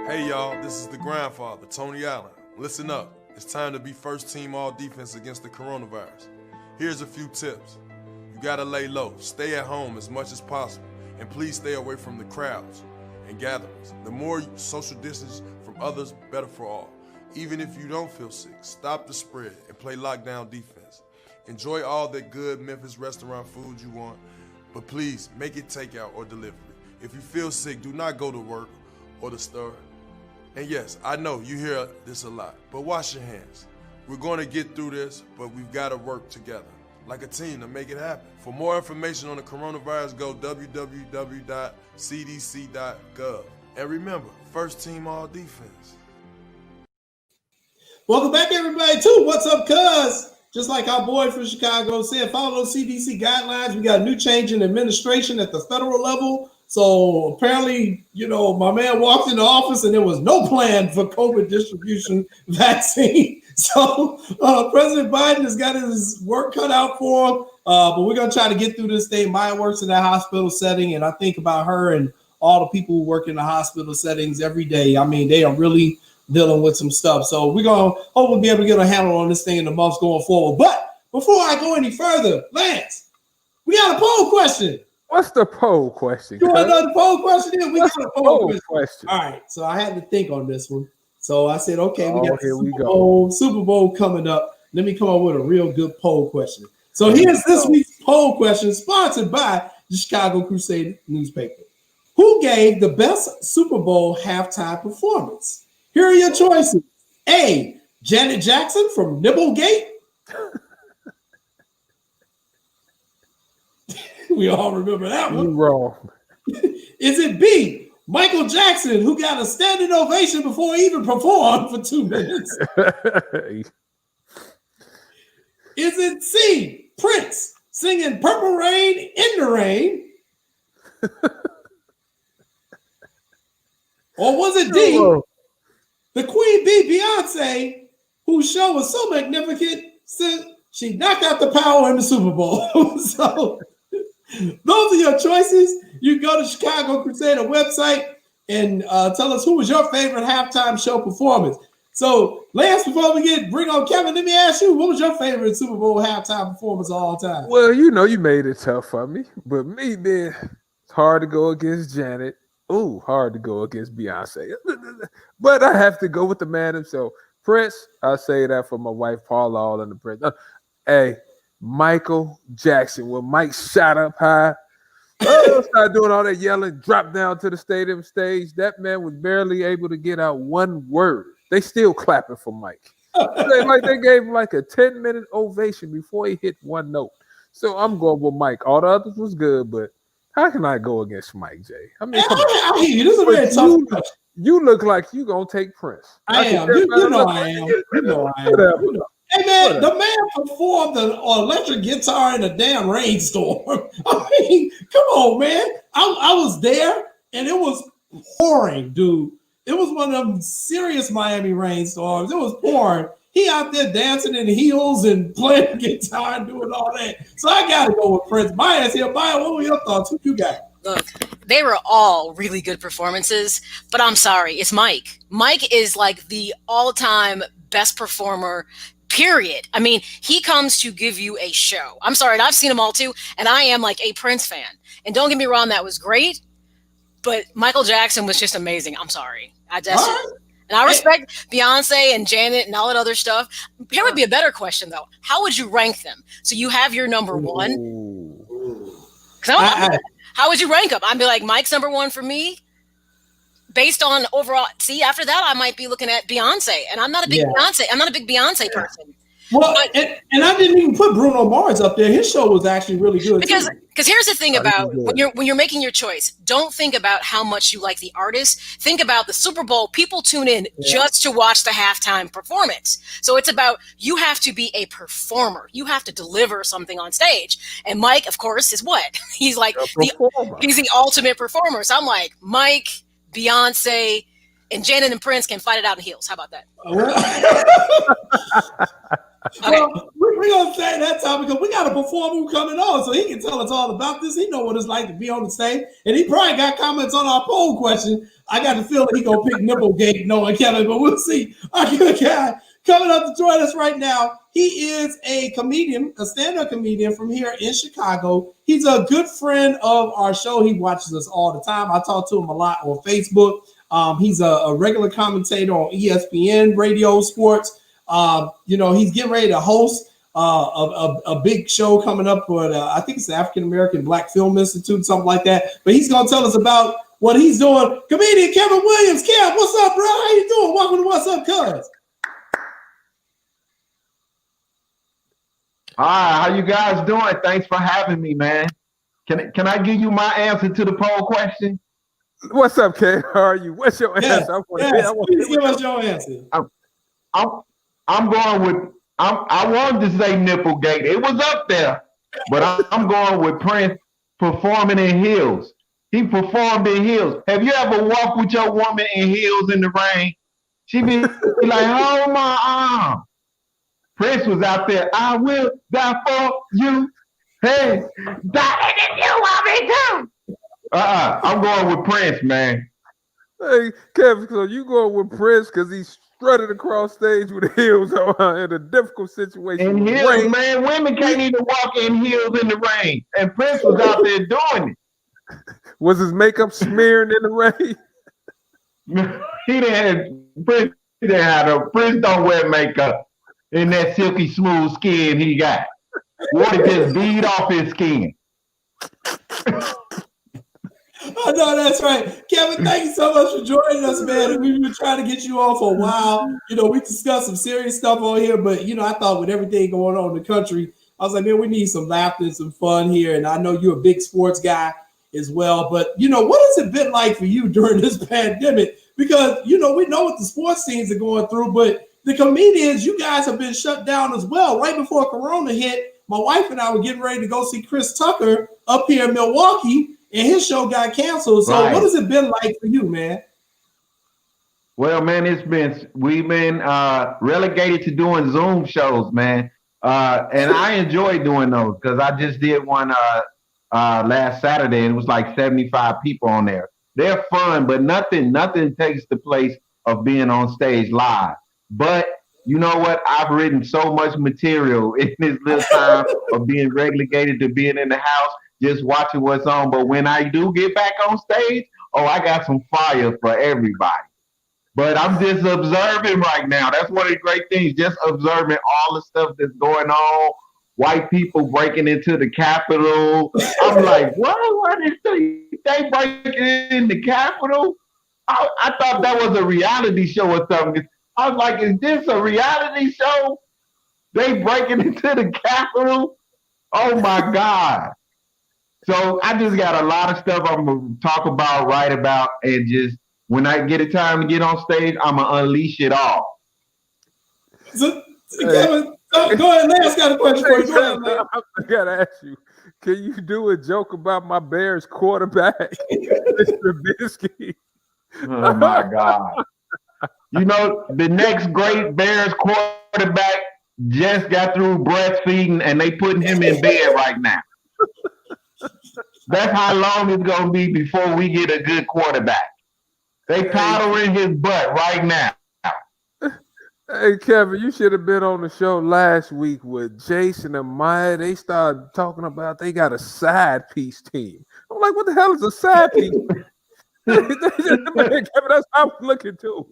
Hey y'all, this is the grandfather, Tony Allen. Listen up, it's time to be first team all defense against the coronavirus. Here's a few tips. You gotta lay low, stay at home as much as possible, and please stay away from the crowds and gatherings. The more social distance from others, better for all. Even if you don't feel sick, stop the spread and play lockdown defense. Enjoy all the good Memphis restaurant food you want, but please make it takeout or delivery. If you feel sick, do not go to work or the store. And yes, I know you hear this a lot, but wash your hands. We're going to get through this, but we've got to work together like a team to make it happen. For more information on the coronavirus, go www.cdc.gov. And remember, first team all defense. Welcome back, everybody, to What's Up, Cuz? Just like our boy from Chicago said, follow those CDC guidelines. We got a new change in administration at the federal level. So apparently, my man walked in the office and there was no plan for COVID distribution vaccine. So President Biden has got his work cut out for him. But we're going to try to get through this thing. Maya works in that hospital setting, and I think about her and all the people who work in the hospital settings every day. I mean, they are really dealing with some stuff. So we're going to hopefully be able to get a handle on this thing in the months going forward. But before I go any further, Lance, we got a poll question. What's the poll question? You want to know the poll question? We got a poll question. All right, so I had to think on this one. So I said, okay, we got Super Bowl coming up. Let me come up with a real good poll question. So here's this week's poll question, sponsored by the Chicago Crusader newspaper. Who gave the best Super Bowl halftime performance? Here are your choices. A, Janet Jackson from Nibblegate. We all remember that one. You're wrong. Is it B, Michael Jackson, who got a standing ovation before he even performed for 2 minutes? Is it C, Prince singing Purple Rain in the Rain? Or was it D, the Queen Bee Beyonce, whose show was so magnificent since she knocked out the power in the Super Bowl? So those are your choices. You can go to Chicago Crusader website and tell us who was your favorite halftime show performance. So, Lance, before we bring on Kevin, let me ask you, what was your favorite Super Bowl halftime performance of all time? Well, you made it tough for me. But me, man, it's hard to go against Janet. Ooh, hard to go against Beyonce. But I have to go with the man himself. Prince, I say that for my wife, Paula, all in the Prince. Hey, Michael Jackson, when Mike shot up high, started doing all that yelling, dropped down to the stadium stage. That man was barely able to get out one word. They still clapping for Mike. They gave him like a 10-minute ovation before he hit one note. So I'm going with Mike. All the others was good, but how can I go against Mike J? I mean, I hear you. This is a very tough question. You look like you gonna take Prince. I am. You know I am. You know I am. Hey man, the man performed an electric guitar in a damn rainstorm. I mean, come on, man. I was there and it was pouring, dude. It was one of them serious Miami rainstorms. It was pouring. He out there dancing in heels and playing guitar and doing all that. So I gotta go with Prince. Maya's here. Maya, what were your thoughts? What you got? Look, they were all really good performances, but I'm sorry, it's Mike. Mike is like the all-time best performer, period. I mean, he comes to give you a show. I'm sorry, and I've seen them all too, and I am like a Prince fan. And don't get me wrong, that was great, but Michael Jackson was just amazing. I'm sorry. And I respect Beyonce and Janet and all that other stuff. Here would be a better question, though. How would you rank them? So you have your number one. How would you rank them? I'd be like, Mike's number one for me. Based on overall, see, after that, I might be looking at Beyonce. And I'm not a big Beyonce person. Well, and I didn't even put Bruno Mars up there. His show was actually really good. Because here's the thing about when you're making your choice, don't think about how much you like the artist. Think about the Super Bowl. People tune in just to watch the halftime performance. So it's about you have to be a performer. You have to deliver something on stage. And Mike, of course, is what? He's like he's the ultimate performer. So I'm like, Mike, Beyonce, and Janet and Prince can fight it out in heels. How about that? Well, we're going to say that time because we got a performer coming on so he can tell us all about this. He know what it's like to be on the stage. And he probably got comments on our poll question. I got the feeling he going to pick Nipplegate, knowing Kevin, but we'll see. Our good guy coming up to join us right now. He is a comedian, a stand-up comedian from here in Chicago. He's a good friend of our show. He watches us all the time. I talk to him a lot on Facebook. He's a regular commentator on ESPN Radio Sports. He's getting ready to host a big show coming up for I think it's the African American Black Film Institute, something like that. But he's gonna tell us about what he's doing. Comedian Kevin Williams. Kev, what's up, bro? How you doing? Welcome to What's Up, Cuz. Hi, how you guys doing? Thanks for having me, man. Can I give you my answer to the poll question? What's up, Kev? How are you? What's your answer? Please give us your answer. I'm going with I wanted to say Nipplegate. It was up there, but I'm going with Prince performing in heels. He performed in heels. Have you ever walked with your woman in heels in the rain? She be like, hold my arm. Prince was out there. I will die for you. Hey, die if you want me to. I'm going with Prince, man. Hey, Kevin, so you going with Prince because he's strutted across stage with heels on in a difficult situation. In heels, man. Women can't even walk in heels in the rain. And Prince was out there doing it. Was his makeup smearing in the rain? Prince don't wear makeup in that silky smooth skin he got. Water just bead off his skin. Oh, no, that's right. Kevin, thank you so much for joining us, man. We've been trying to get you on for a while. We discussed some serious stuff on here, but, I thought with everything going on in the country, I was like, man, we need some laughter and some fun here. And I know you're a big sports guy as well. But, what has it been like for you during this pandemic? Because, we know what the sports teams are going through, but the comedians, you guys have been shut down as well. Right before Corona hit, my wife and I were getting ready to go see Chris Tucker up here in Milwaukee. And his show got canceled. So What has it been like for you, man? Well, man, we've been relegated to doing Zoom shows, man. And I enjoy doing those because I just did one last Saturday and it was like 75 people on there. They're fun, but nothing takes the place of being on stage live. But you know what? I've written so much material in this little time of being relegated to being in the house, just watching what's on. But when I do get back on stage, oh, I got some fire for everybody. But I'm just observing right now. That's one of the great things, just observing all the stuff that's going on. White people breaking into the Capitol. I'm like, what is they breaking in the Capitol? I thought that was a reality show or something. I was like, is this a reality show? They breaking into the Capitol? Oh my God. So I just got a lot of stuff I'm going to talk about, write about, and just when I get a time to get on stage, I'm going to unleash it all. So, Kevin, go ahead. Lance got a question for you. Go ahead, man. I got to ask you, can you do a joke about my Bears quarterback, Mr. Bisky? Oh my God. You know, the next great Bears quarterback just got through breastfeeding and they putting him in bed right now. That's how long it's going to be before we get a good quarterback. They powdering his butt right now. Hey, Kevin, you should have been on the show last week with Jason and Maya. They started talking about they got a side piece team. I'm like, what the hell is a side piece? Kevin, that's how I was looking too.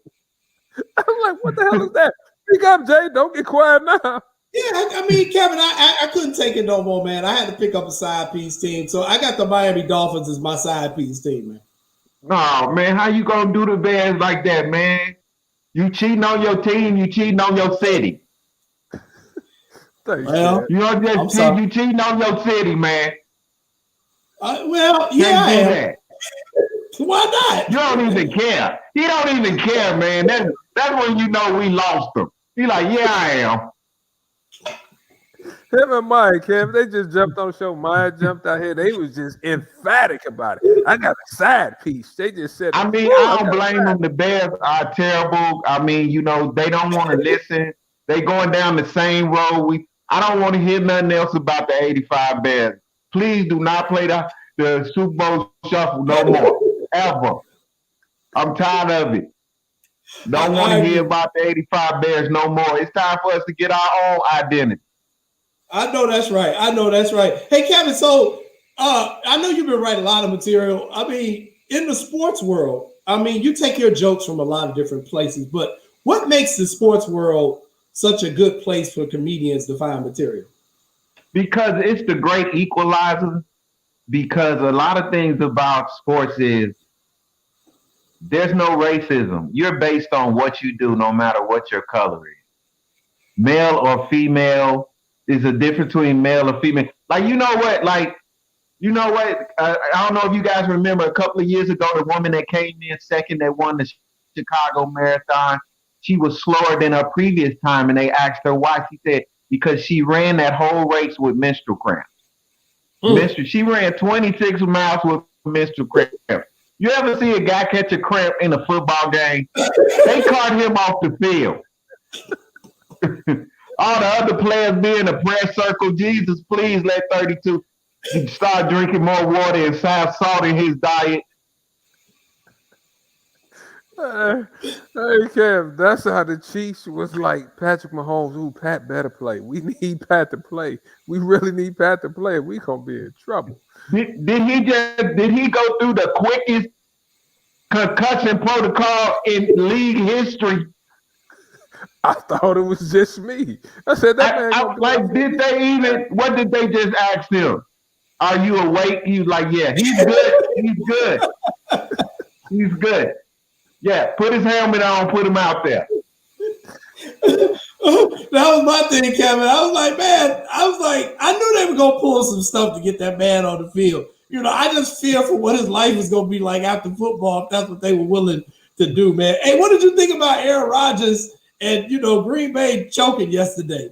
I'm like, what the hell is that? Speak up, Jay. Don't get quiet now. Yeah, I mean, Kevin, I couldn't take it no more, man. I had to pick up a side piece team. So I got the Miami Dolphins as my side piece team, man. Oh, man, how you going to do the Bears like that, man? You cheating on your team, you cheating on your city. Well, you don't just cheat, you cheating on your city, man. Well, yeah, I am. That. Why not? You don't even care. He don't even care, man. That's when you know we lost him. He like, yeah, I am. Him and Mike, Kev, they just jumped on the show. Maya jumped out here. They was just emphatic about it. I got a side piece. They just said, I mean, I don't blame them. The Bears are terrible. I mean, you know, they don't want to listen. They going down the same road. I don't want to hear nothing else about the 85 Bears. Please do not play the Super Bowl shuffle no more. Ever. I'm tired of it. Don't want to hear about the 85 Bears no more. It's time for us to get our own identity. I know that's right. Hey, Kevin, so I know you've been writing a lot of material. I mean, in the sports world, I mean, you take your jokes from a lot of different places, but what makes the sports world such a good place for comedians to find material? Because it's the great equalizer. Because a lot of things about sports is there's no racism. You're based on what you do, no matter what your color is. Male or female is a difference between male or female. I don't know if you guys remember a couple of years ago, the woman that came in second that won the Chicago Marathon, she was slower than her previous time, and they asked her why. She said, because she ran that whole race with menstrual cramps. She ran 26 miles with menstrual cramps. You ever see a guy catch a cramp in a football game? They caught him off the field. All the other players be in a prayer circle. Jesus, please let 32 start drinking more water and have salt in his diet. Hey, Kev, that's how the Chiefs was like Patrick Mahomes. Ooh, Pat better play. We need Pat to play. We really need Pat to play. We gonna be in trouble. Did he go through the quickest concussion protocol in league history? I thought it was just me. I said that man. What did they just ask him? Are you awake? He was like, yeah, he's good. He's good. He's good. Yeah, put his helmet on, put him out there. That was my thing, Kevin. I was like, I knew they were going to pull some stuff to get that man on the field. You know, I just fear for what his life is going to be like after football if that's what they were willing to do, man. Hey, what did you think about Aaron Rodgers and, Green Bay choking yesterday?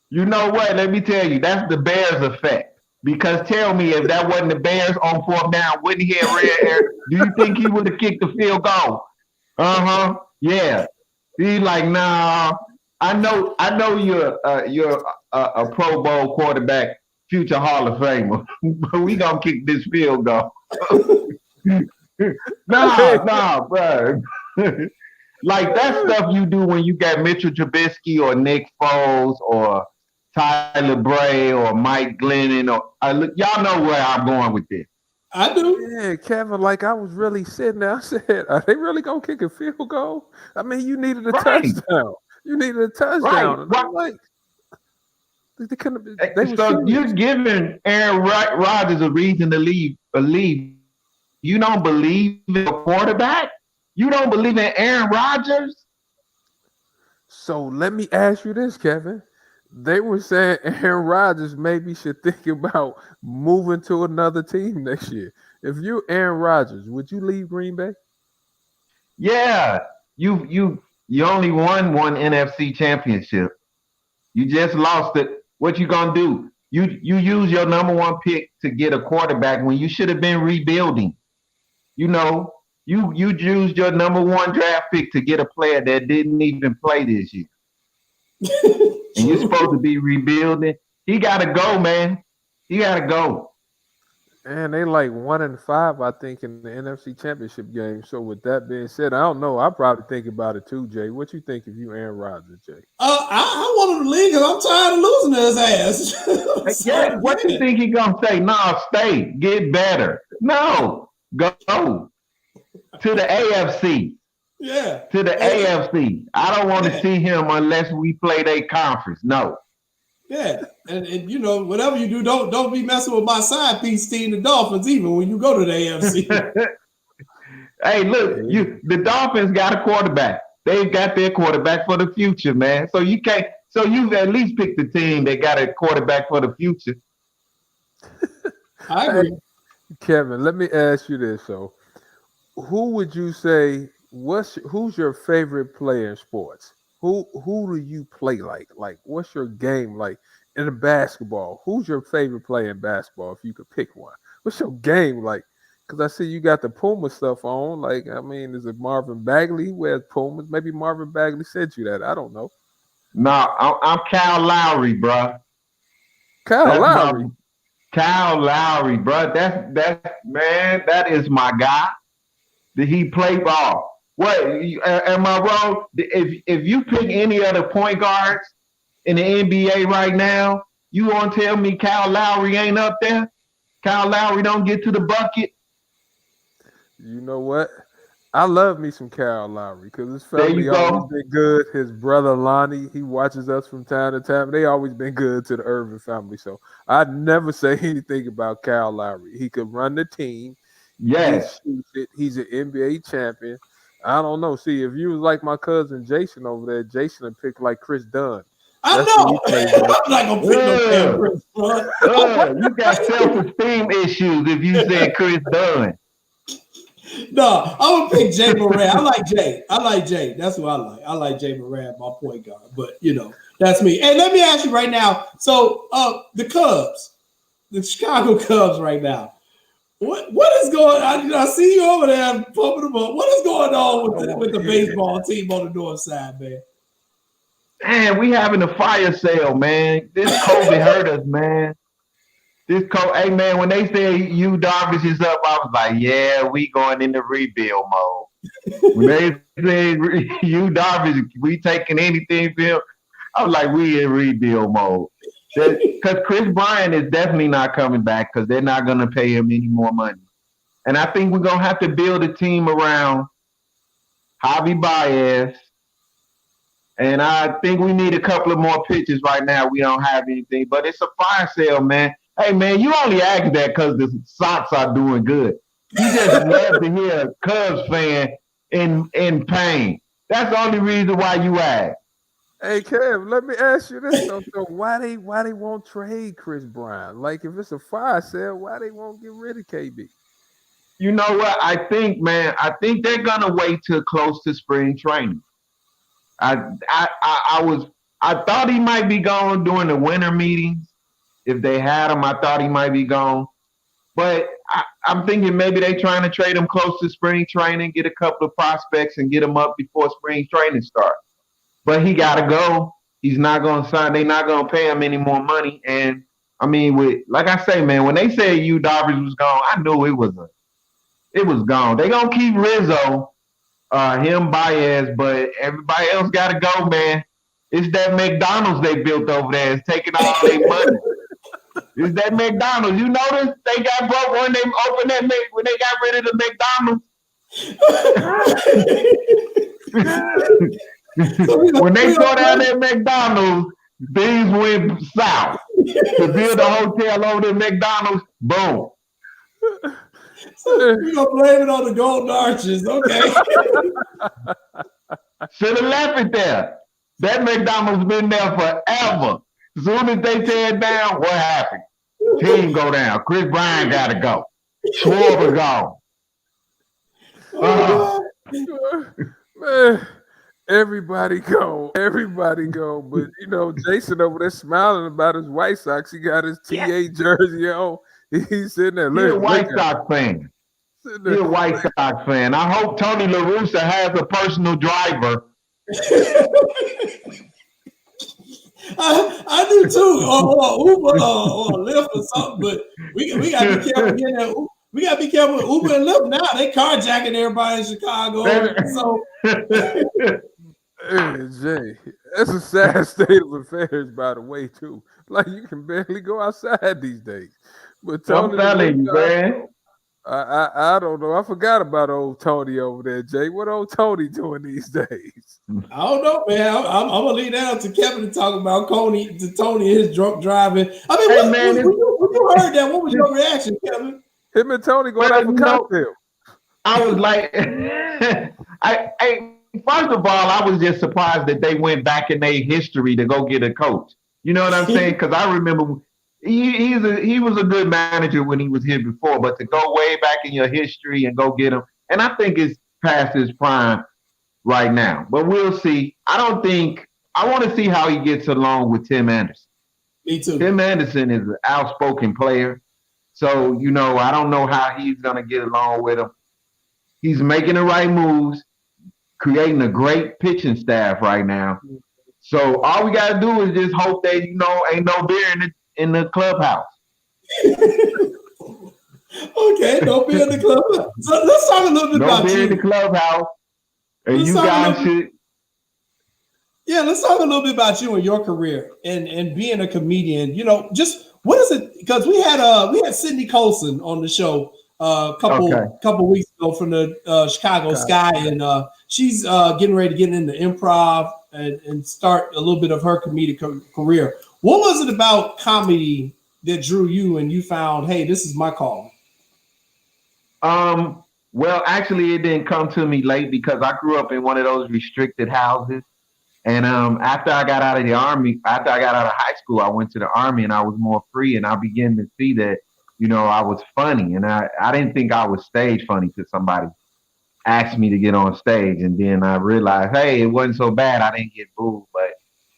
You know what? Let me tell you, that's the Bears effect. Because tell me, if that wasn't the Bears on fourth down, wouldn't he have ran there? Do you think he would have kicked the field goal? Yeah. He's like, nah. I know you're a Pro Bowl quarterback, future Hall of Famer, but we gonna kick this field goal. nah, bro. Like that stuff you do when you got Mitchell Trubisky or Nick Foles or Tyler Bray or Mike Glennon or y'all know where I'm going with this. I do. Yeah, Kevin, like I was really sitting there. I said, are they really gonna kick a field goal? I mean, you needed a Right, touchdown. You needed a right. touchdown. And I'm like, they couldn't they were So you're serious. giving Aaron Rodgers a reason to leave. You don't believe in a quarterback? You don't believe in Aaron Rodgers? So let me ask you this, Kevin. They were saying Aaron Rodgers maybe should think about moving to another team next year. If you're Aaron Rodgers, would you leave Green Bay? Yeah. You only won one NFC championship. You just lost it. What you gonna do? You use your number one pick to get a quarterback when you should have been rebuilding. You know, you used your number one draft pick to get a player that didn't even play this year. And you're supposed to be rebuilding. He gotta go, man. He gotta go. And they like 1-5, I think, in the NFC Championship game. So with that being said, I don't know. I probably think about it too, Jay. What you think if you Aaron Rodgers, Jay? I want him to leave because I'm tired of losing to his ass. Yeah, what you think he gonna say? Nah, stay, get better. No, go to the AFC. Yeah. To the AFC. I don't want to see him unless we play their conference. No. Yeah, and you know, whatever you do, don't be messing with my side piece team, the Dolphins, even when you go to the AFC. Hey, look, the Dolphins got a quarterback. They've got their quarterback for the future, man. So you can't. So you've at least picked the team that got a quarterback for the future. I agree. Kevin, let me ask you this. So, who would you say who's your favorite player in sports? Who do you play like? Like, what's your game like in the basketball? Who's your favorite player in basketball if you could pick one? What's your game like? Because I see you got the Puma stuff on. Like, I mean, is it Marvin Bagley who wears Pumas? Maybe Marvin Bagley sent you that. I don't know. No, I'm Kyle Lowry, bro. Kyle Lowry. Kyle Lowry, bro. That's man. That is my guy. Did he play ball? What am I wrong? If you pick any other point guards in the NBA right now, you want to tell me Kyle Lowry ain't up there? Kyle Lowry don't get to the bucket? You know what? I love me some Kyle Lowry because his family always been good. His brother Lonnie, he watches us from time to time. They always been good to the Irvin family. So I'd never say anything about Kyle Lowry. He could run the team. Yes. He's an NBA champion. I don't know. See, if you was like my cousin Jason over there, Jason would pick like Chris Dunn. I know. I'm not gonna pick no Chris Dunn. You got self-esteem issues if you said Chris Dunn. No, I'm gonna pick Jay Moran. I like Jay. That's who I like. I like Jay Moran, my point guard. But you know, that's me. Hey, let me ask you right now. So the Cubs, the Chicago Cubs right now. What is going on? I see you over there pumping them up. What is going on with the baseball team on the north side, man? Man, we having a fire sale, man. This COVID hurt us, man. Hey, man, when they say Yu Darvish is up, I was like, yeah, we going into rebuild mode. When they said Yu Darvish, we taking anything, Phil, I was like, we in rebuild mode. Because Chris Bryant is definitely not coming back because they're not going to pay him any more money. And I think we're going to have to build a team around Javi Baez. And I think we need a couple of more pitchers right now. We don't have anything, but it's a fire sale, man. Hey, man, you only ask that because the Sox are doing good. You just love to hear a Cubs fan in pain. That's the only reason why you ask. Hey, Kev, let me ask you this though. So why they won't trade Chris Bryant? Like, if it's a fire sale, why they won't get rid of KB? You know what? I think they're gonna wait till close to spring training. I thought he might be gone during the winter meetings. If they had him, I thought he might be gone. But I'm thinking maybe they trying to trade him close to spring training, get a couple of prospects, and get him up before spring training starts. But he got to go. He's not going to sign. They're not going to pay him any more money. And, I mean, like I say, man, when they said Yu Darvish was gone, I knew it was gone. They're going to keep Rizzo, him, Baez, but everybody else got to go, man. It's that McDonald's they built over there. It's taking all their money. is that McDonald's. You notice they got broke when they opened when they got rid of the McDonald's. When they tore down that McDonald's, things went south. To build a hotel over the McDonald's, boom. So we're gonna blame it on the Golden Arches, okay? Should have left it there. That McDonald's been there forever. As soon as they tear it down, what happened? Team go down. Chris Bryant got to go. Schwarber gone. Man, everybody go. But Jason over there smiling about his White Sox. He got his TA jersey on. He's sitting there. He's a White Sox fan. He's a White Sox fan. I hope Tony La Russa has a personal driver. I do too, or Uber or Lyft or something. But we gotta be careful getting that. We gotta be careful with Uber and Lyft now. They carjacking everybody in Chicago. So, hey, Jay, that's a sad state of affairs, by the way, too. Like you can barely go outside these days. But Tony, I'm telling you, man. I don't know. I forgot about old Tony over there, Jay. What old Tony doing these days? I don't know, man. I'm gonna leave that up to Kevin to talk about Tony and his drunk driving. I mean, when you heard that, what was your reaction, Kevin? Him and Tony going out for cocktail. I was like, first of all, I was just surprised that they went back in their history to go get a coach. You know what I'm saying? Because I remember he was a good manager when he was here before, but to go way back in your history and go get him, and I think it's past his prime right now. But we'll see. I want to see how he gets along with Tim Anderson. Me too. Tim Anderson is an outspoken player. So, I don't know how he's going to get along with him. He's making the right moves, creating a great pitching staff right now. So all we got to do is just hope that, ain't no beer in the clubhouse. Okay, don't be in the clubhouse. So let's talk a little bit about you. Don't be in the clubhouse. And you guys should. Yeah, let's talk a little bit about you and your career and being a comedian. Just what is it? Because we had Sydney Colson on the show a couple weeks ago from the Chicago Sky, and she's getting ready to get into improv and start a little bit of her comedic career. What was it about comedy that drew you and you found, hey, this is my call? Well, actually, it didn't come to me late because I grew up in one of those restricted houses. And after I got out of the Army, after I got out of high school, I went to the Army and I was more free. And I began to see that, I was funny. And I didn't think I was stage funny till somebody asked me to get on stage. And then I realized, hey, it wasn't so bad. I didn't get booed.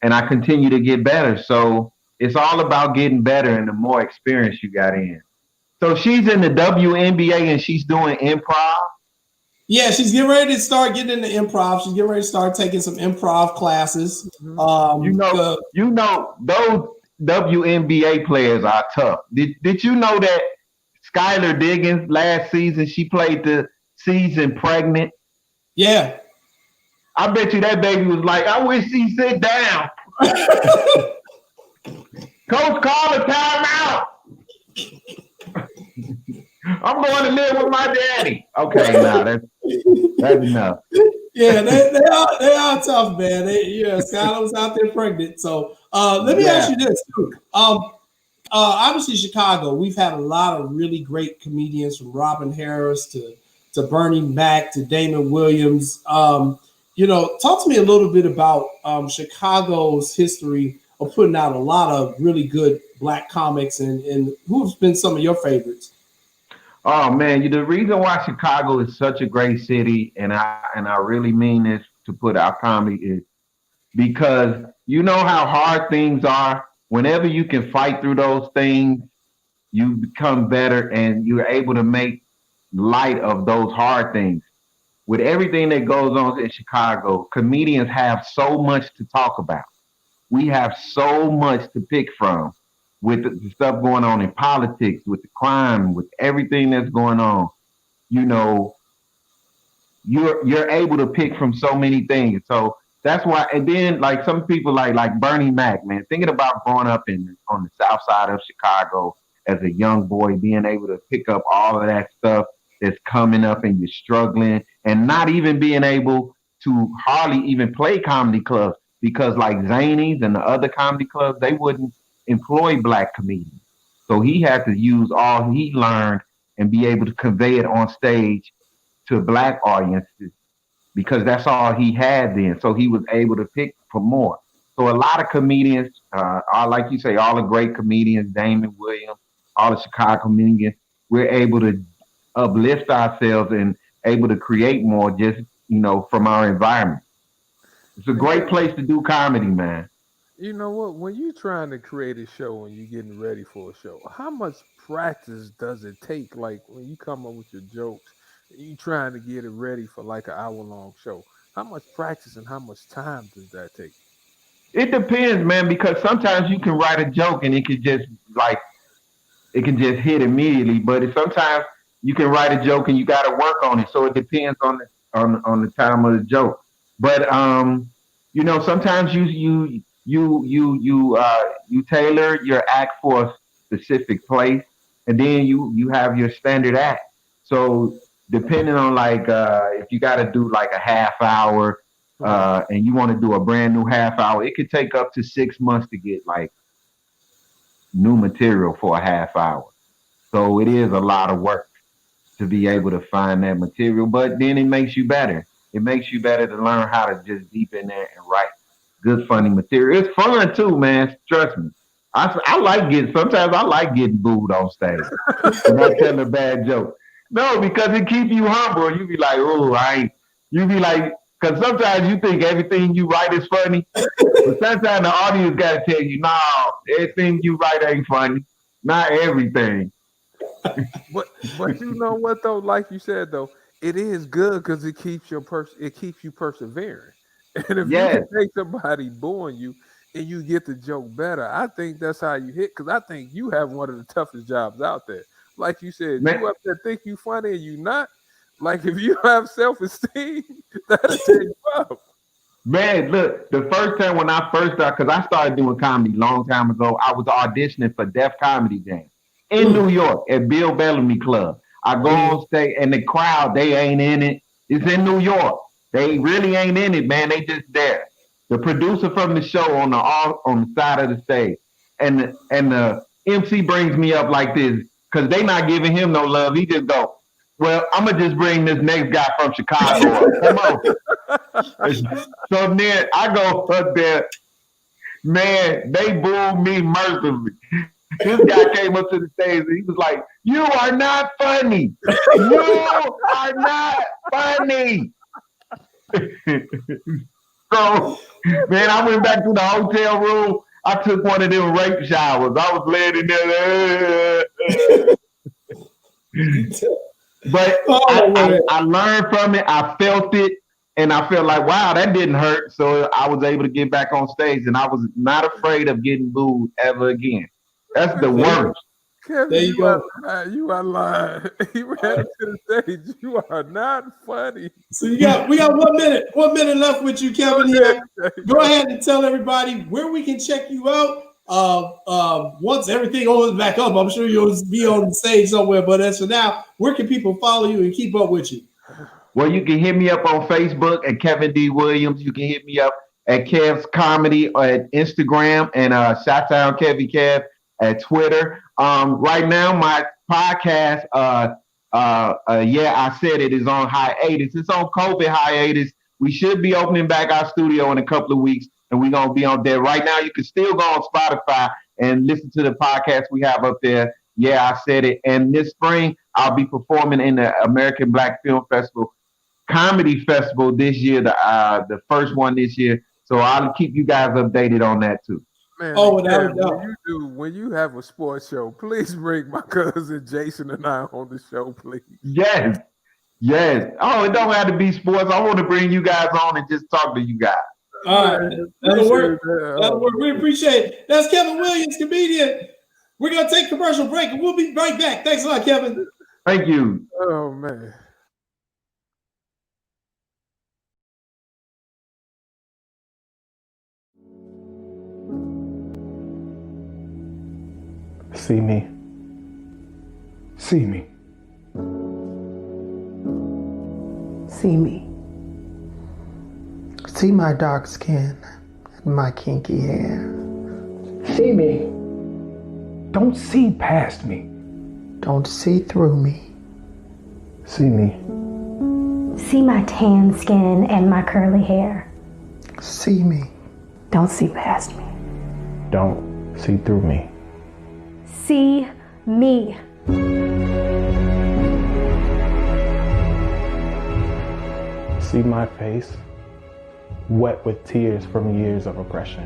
And I continue to get better. So it's all about getting better and the more experience you got in. So she's in the WNBA and she's doing improv. Yeah, she's getting ready to start getting into improv. She's getting ready to start taking some improv classes. Those WNBA players are tough. Did you know that Skylar Diggins last season, she played the season pregnant? Yeah. I bet you that baby was like, I wish she'd sit down. Coach, call a timeout. I'm going to live with my daddy. Okay, now that's enough. Yeah, they are tough, man. Skylar was out there pregnant. So let me ask you this too. Obviously, Chicago, we've had a lot of really great comedians from Robin Harris to Bernie Mac to Damon Williams. Talk to me a little bit about Chicago's history of putting out a lot of really good Black comics and who's been some of your favorites? Oh man, the reason why Chicago is such a great city, and I really mean this to put out comedy, is because you know how hard things are. Whenever you can fight through those things, you become better and you're able to make light of those hard things. With everything that goes on in Chicago, comedians have so much to talk about. We have so much to pick from. With the stuff going on in politics, with the crime, with everything that's going on, you're able to pick from so many things. So That's why. And then like some people like Bernie Mac, man, thinking about growing up on the south side of Chicago as a young boy, being able to pick up all of that stuff that's coming up and you're struggling and not even being able to hardly even play comedy clubs because like Zanies and the other comedy clubs, they wouldn't employ black comedians. So he had to use all he learned and be able to convey it on stage to black audiences because that's all he had then. So he was able to pick for more. So a lot of comedians, are like you say, all the great comedians, Damon Williams, all the Chicago comedians, we're able to uplift ourselves and able to create more just, from our environment. It's a great place to do comedy, man. You know what? When you're trying to create a show and you're getting ready for a show, how much practice does it take? Like when you come up with your jokes, you trying to get it ready for like an hour long show. How much practice and how much time does that take? It depends, man, because sometimes you can write a joke and it can just hit immediately. But sometimes you can write a joke and you got to work on it. So it depends on the time of the joke. But sometimes you tailor your act for a specific place, and then you have your standard act. So depending on if you got to do like a half hour, and you want to do a brand new half hour, it could take up to 6 months to get like new material for a half hour. So it is a lot of work to be able to find that material, but then it makes you better. It makes you better to learn how to just deep in there and write good, funny material. It's fun too, man. Trust me. Sometimes I like getting booed on stage and I tell a bad joke. No, because it keeps you humble. You be like, oh, you be like, because sometimes you think everything you write is funny, but sometimes the audience got to tell you, no, everything you write ain't funny. Not everything. But you know what though? Like you said though, it is good because it keeps you persevering. And if you Yes, can take somebody booing you and you get the joke better, I think that's how you hit. Because I think you have one of the toughest jobs out there. Like you said, man. you up there think you funny and you not. Like if you have self esteem, that'll take you up. Man, look, the first time when I first started, because I started doing comedy a long time ago, I was auditioning for Def Comedy Jam in New York at Bill Bellamy Club. I go on stage and the crowd, they ain't in it. It's in New York. They really ain't in it, man. They just there. The producer from the show on the side of the stage. And the MC brings me up like this, because they not giving him no love. He just go, well, I'm gonna just bring this next guy from Chicago up. Come on. So then I go up there, man, they booed me mercilessly. This guy came up to the stage and he was like, you are not funny. You are not funny. So, man, I went back to the hotel room. I took one of them rape showers. I was laying in there. But I learned from it. I felt it. And I felt like, wow, that didn't hurt. So I was able to get back on stage and I was not afraid of getting booed ever again. That's the worst. Kevin, There you go. You are lying. You ran to the stage. You are not funny. So we got 1 minute left with you, Kevin. Here, go ahead and tell everybody where we can check you out. Once everything opens back up, I'm sure you'll be on the stage somewhere. But as for now, where can people follow you and keep up with you? Well, you can hit me up on Facebook at Kevin D. Williams. You can hit me up at Kev's Comedy at Instagram and Shottown Kevy Kev at Twitter. Right now, my podcast, Yeah, I Said It, is on hiatus. It's on COVID hiatus. We should be opening back our studio in a couple of weeks, and we're going to be on there. Right now, you can still go on Spotify and listen to the podcast we have up there. Yeah, I Said It. And this spring, I'll be performing in the American Black Film Festival Comedy Festival this year, the first one this year. So I'll keep you guys updated on that too. Man, without a doubt. When you have a sports show, please bring my cousin Jason and I on the show, please. Yes. Oh, it don't have to be sports. I want to bring you guys on and just talk to you guys. All right, that'll work. That'll work. We appreciate it. That's Kevin Williams, comedian. We're gonna take a commercial break and we'll be right back. Thanks a lot, Kevin. Thank you. Oh man. See me. See me. See me. See my dark skin and my kinky hair. See me. Don't see past me. Don't see through me. See me. See my tan skin and my curly hair. See me. Don't see past me. Don't see through me. See me. See my face, wet with tears from years of oppression.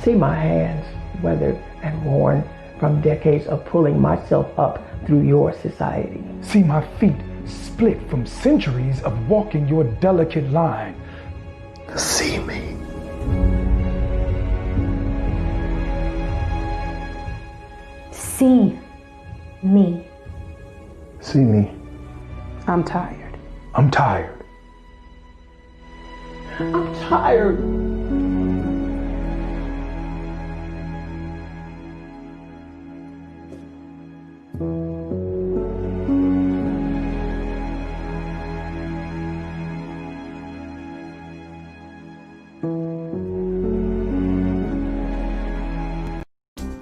See my hands, weathered and worn from decades of pulling myself up through your society. See my feet, split from centuries of walking your delicate line. See me. See me. See me. I'm tired. I'm tired. I'm tired.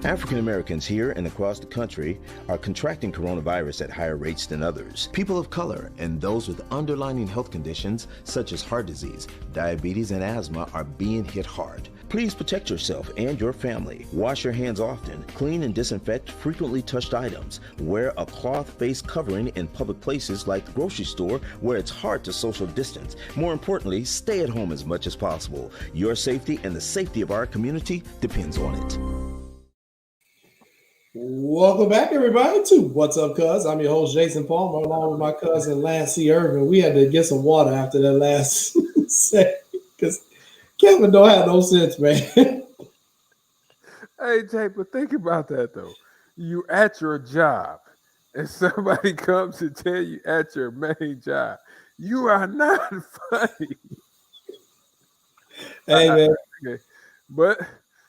African Americans here and across the country are contracting coronavirus at higher rates than others. People of color and those with underlying health conditions such as heart disease, diabetes, and asthma are being hit hard. Please protect yourself and your family. Wash your hands often. Clean and disinfect frequently touched items. Wear a cloth face covering in public places like the grocery store where it's hard to social distance. More importantly, stay at home as much as possible. Your safety and the safety of our community depends on it. Welcome back, everybody, to What's Up, Cuz. I'm your host, Jason Palmer, along with my cousin, Lance C. Irvin. We had to get some water after that last set because Kevin don't have no sense, man. Hey, Jay, but think about that, though. You at your job, and somebody comes to tell you at your main job, you are not funny. Hey, man. Okay. But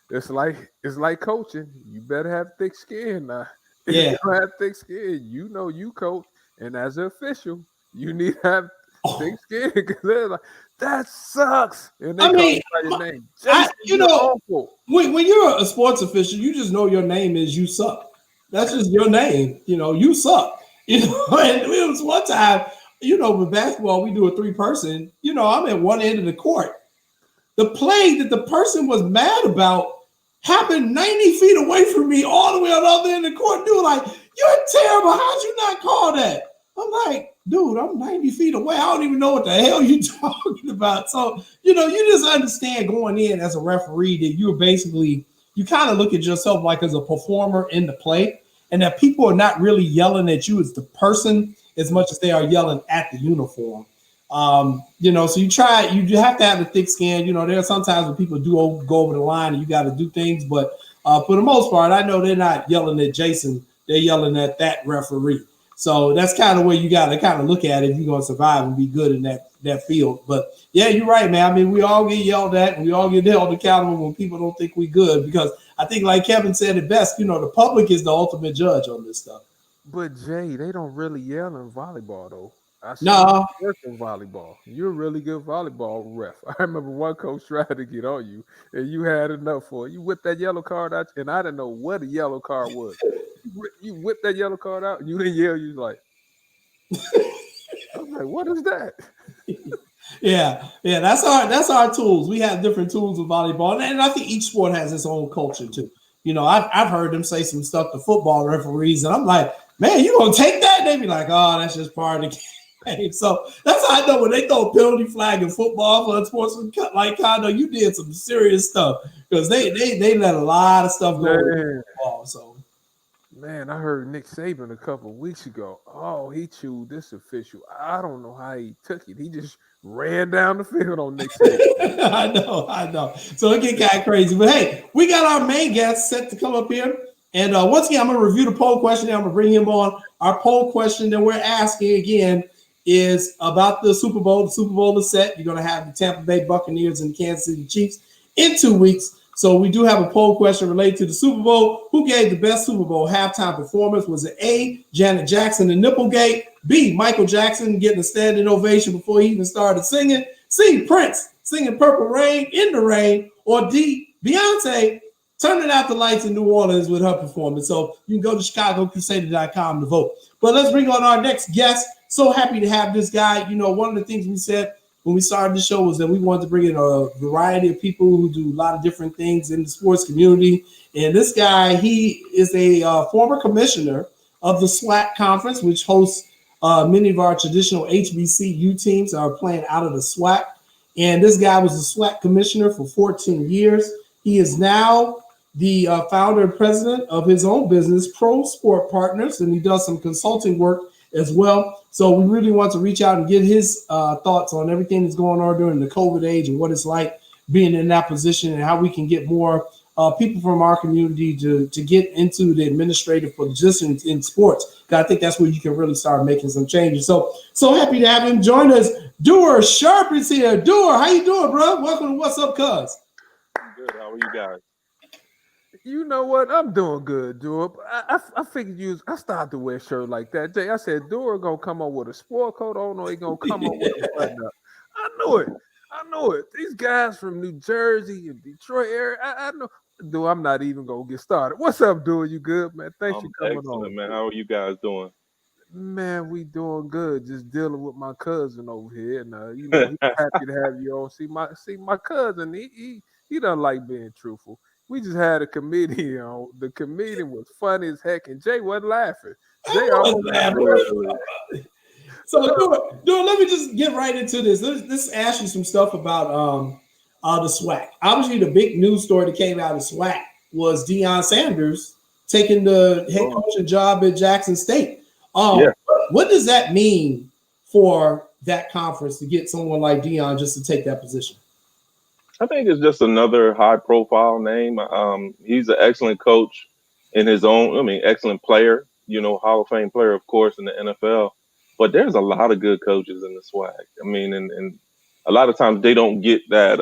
it's like coaching. You better have thick skin now. If Yeah. you don't have thick skin, you know you coach. And as an official, you need to have thick skin because they're like, that sucks. And they call you by your name. When you're a sports official, you just know your name is you suck. That's just your name. You suck. And it was one time, with basketball, we do a 3-person. I'm at one end of the court. The play that the person was mad about happened 90 feet away from me, all the way on the other end of the court. Dude, like, you're terrible. How'd you not call that? I'm like, dude, I'm 90 feet away. I don't even know what the hell you're talking about. So, you just understand going in as a referee that you kind of look at yourself like as a performer in the play, and that people are not really yelling at you as the person as much as they are yelling at the uniform. So you have to have the thick skin. There are sometimes when people do go over the line and you got to do things, but for the most part, I know they're not yelling at Jason. They're yelling at that referee. So that's kind of where you got to kind of look at it if you're going to survive and be good in that field. But yeah, you're right, man. I mean, we all get yelled at and we all get held accountable when people don't think we good, because I think, like Kevin said it best, the public is the ultimate judge on this stuff. But Jay, they don't really yell in volleyball, though. No, in volleyball. You're a really good volleyball ref. I remember one coach tried to get on you, and you had enough for it. You whipped that yellow card out, and I didn't know what a yellow card was. You whipped that yellow card out, and you didn't yell. You like, I was like, what is that? Yeah, that's our tools. We have different tools of volleyball, and I think each sport has its own culture too. I've heard them say some stuff to football referees, and I'm like, man, you gonna take that? They be like, oh, that's just part of the game. So that's how I know when they throw a penalty flag in football for unsportsmanlike conduct, you did some serious stuff, because they let a lot of stuff go in football. So, man, I heard Nick Saban a couple of weeks ago. Oh, he chewed this official. I don't know how he took it. He just ran down the field on Nick Saban. I know. So it get kind of crazy. But hey, we got our main guest set to come up here. And once again, I'm going to review the poll question. I'm going to bring him on. Our poll question that we're asking again is about the Super Bowl. The Super Bowl is set. You're going to have the Tampa Bay Buccaneers and the Kansas City Chiefs in 2 weeks. So we do have a poll question related to the Super Bowl. Who gave the best Super Bowl halftime performance? Was it A, Janet Jackson and Nipplegate, B, Michael Jackson getting a standing ovation before he even started singing, C, Prince singing Purple Rain in the rain, or D, Beyonce turning out the lights in New Orleans with her performance? So you can go to ChicagoCrusader.com to vote. But let's bring on our next guest. So happy to have this guy. You know, one of the things we said when we started the show was that we wanted to bring in a variety of people who do a lot of different things in the sports community. And this guy, he is a former commissioner of the SWAC conference, which hosts many of our traditional HBCU teams are playing out of the SWAC. And this guy was the SWAC commissioner for 14 years. He is now the founder and president of his own business, Pro Sport Partners, and he does some consulting work as well. So we really want to reach out and get his thoughts on everything that's going on during the COVID age and what it's like being in that position and how we can get more people from our community to get into the administrative position in sports. Because I think that's where you can really start making some changes. So happy to have him join us. Duer Sharp is here. Duer, how you doing, bro? Welcome to What's Up, Cuz. Good. How are you guys? You know what? I'm doing good, Duer. I figured I started to wear a shirt like that. Jay, I said, Duer gonna come up with a sport coat on, or he gonna come up with a button up. I knew it. These guys from New Jersey and Detroit area, I know. Dude, I'm not even gonna get started. What's up, Duer? You good, man? Thanks for coming on, man. How are you guys doing? Man, we doing good. Just dealing with my cousin over here, and you know, he's happy to have you on. See my cousin. He doesn't like being truthful. We just had a comedian on. The comedian was funny as heck, and Jay wasn't laughing. Jay almost laughing. So, Duer, let me just get right into this. Let's ask you some stuff about the SWAC. Obviously, the big news story that came out of SWAC was Deion Sanders taking the head coaching job at Jackson State. What does that mean for that conference to get someone like Deion just to take that position? I think it's just another high-profile name. He's an excellent coach in his own. Excellent player. You know, Hall of Fame player, of course, in the NFL. But there's a lot of good coaches in the SWAC. And a lot of times they don't get that.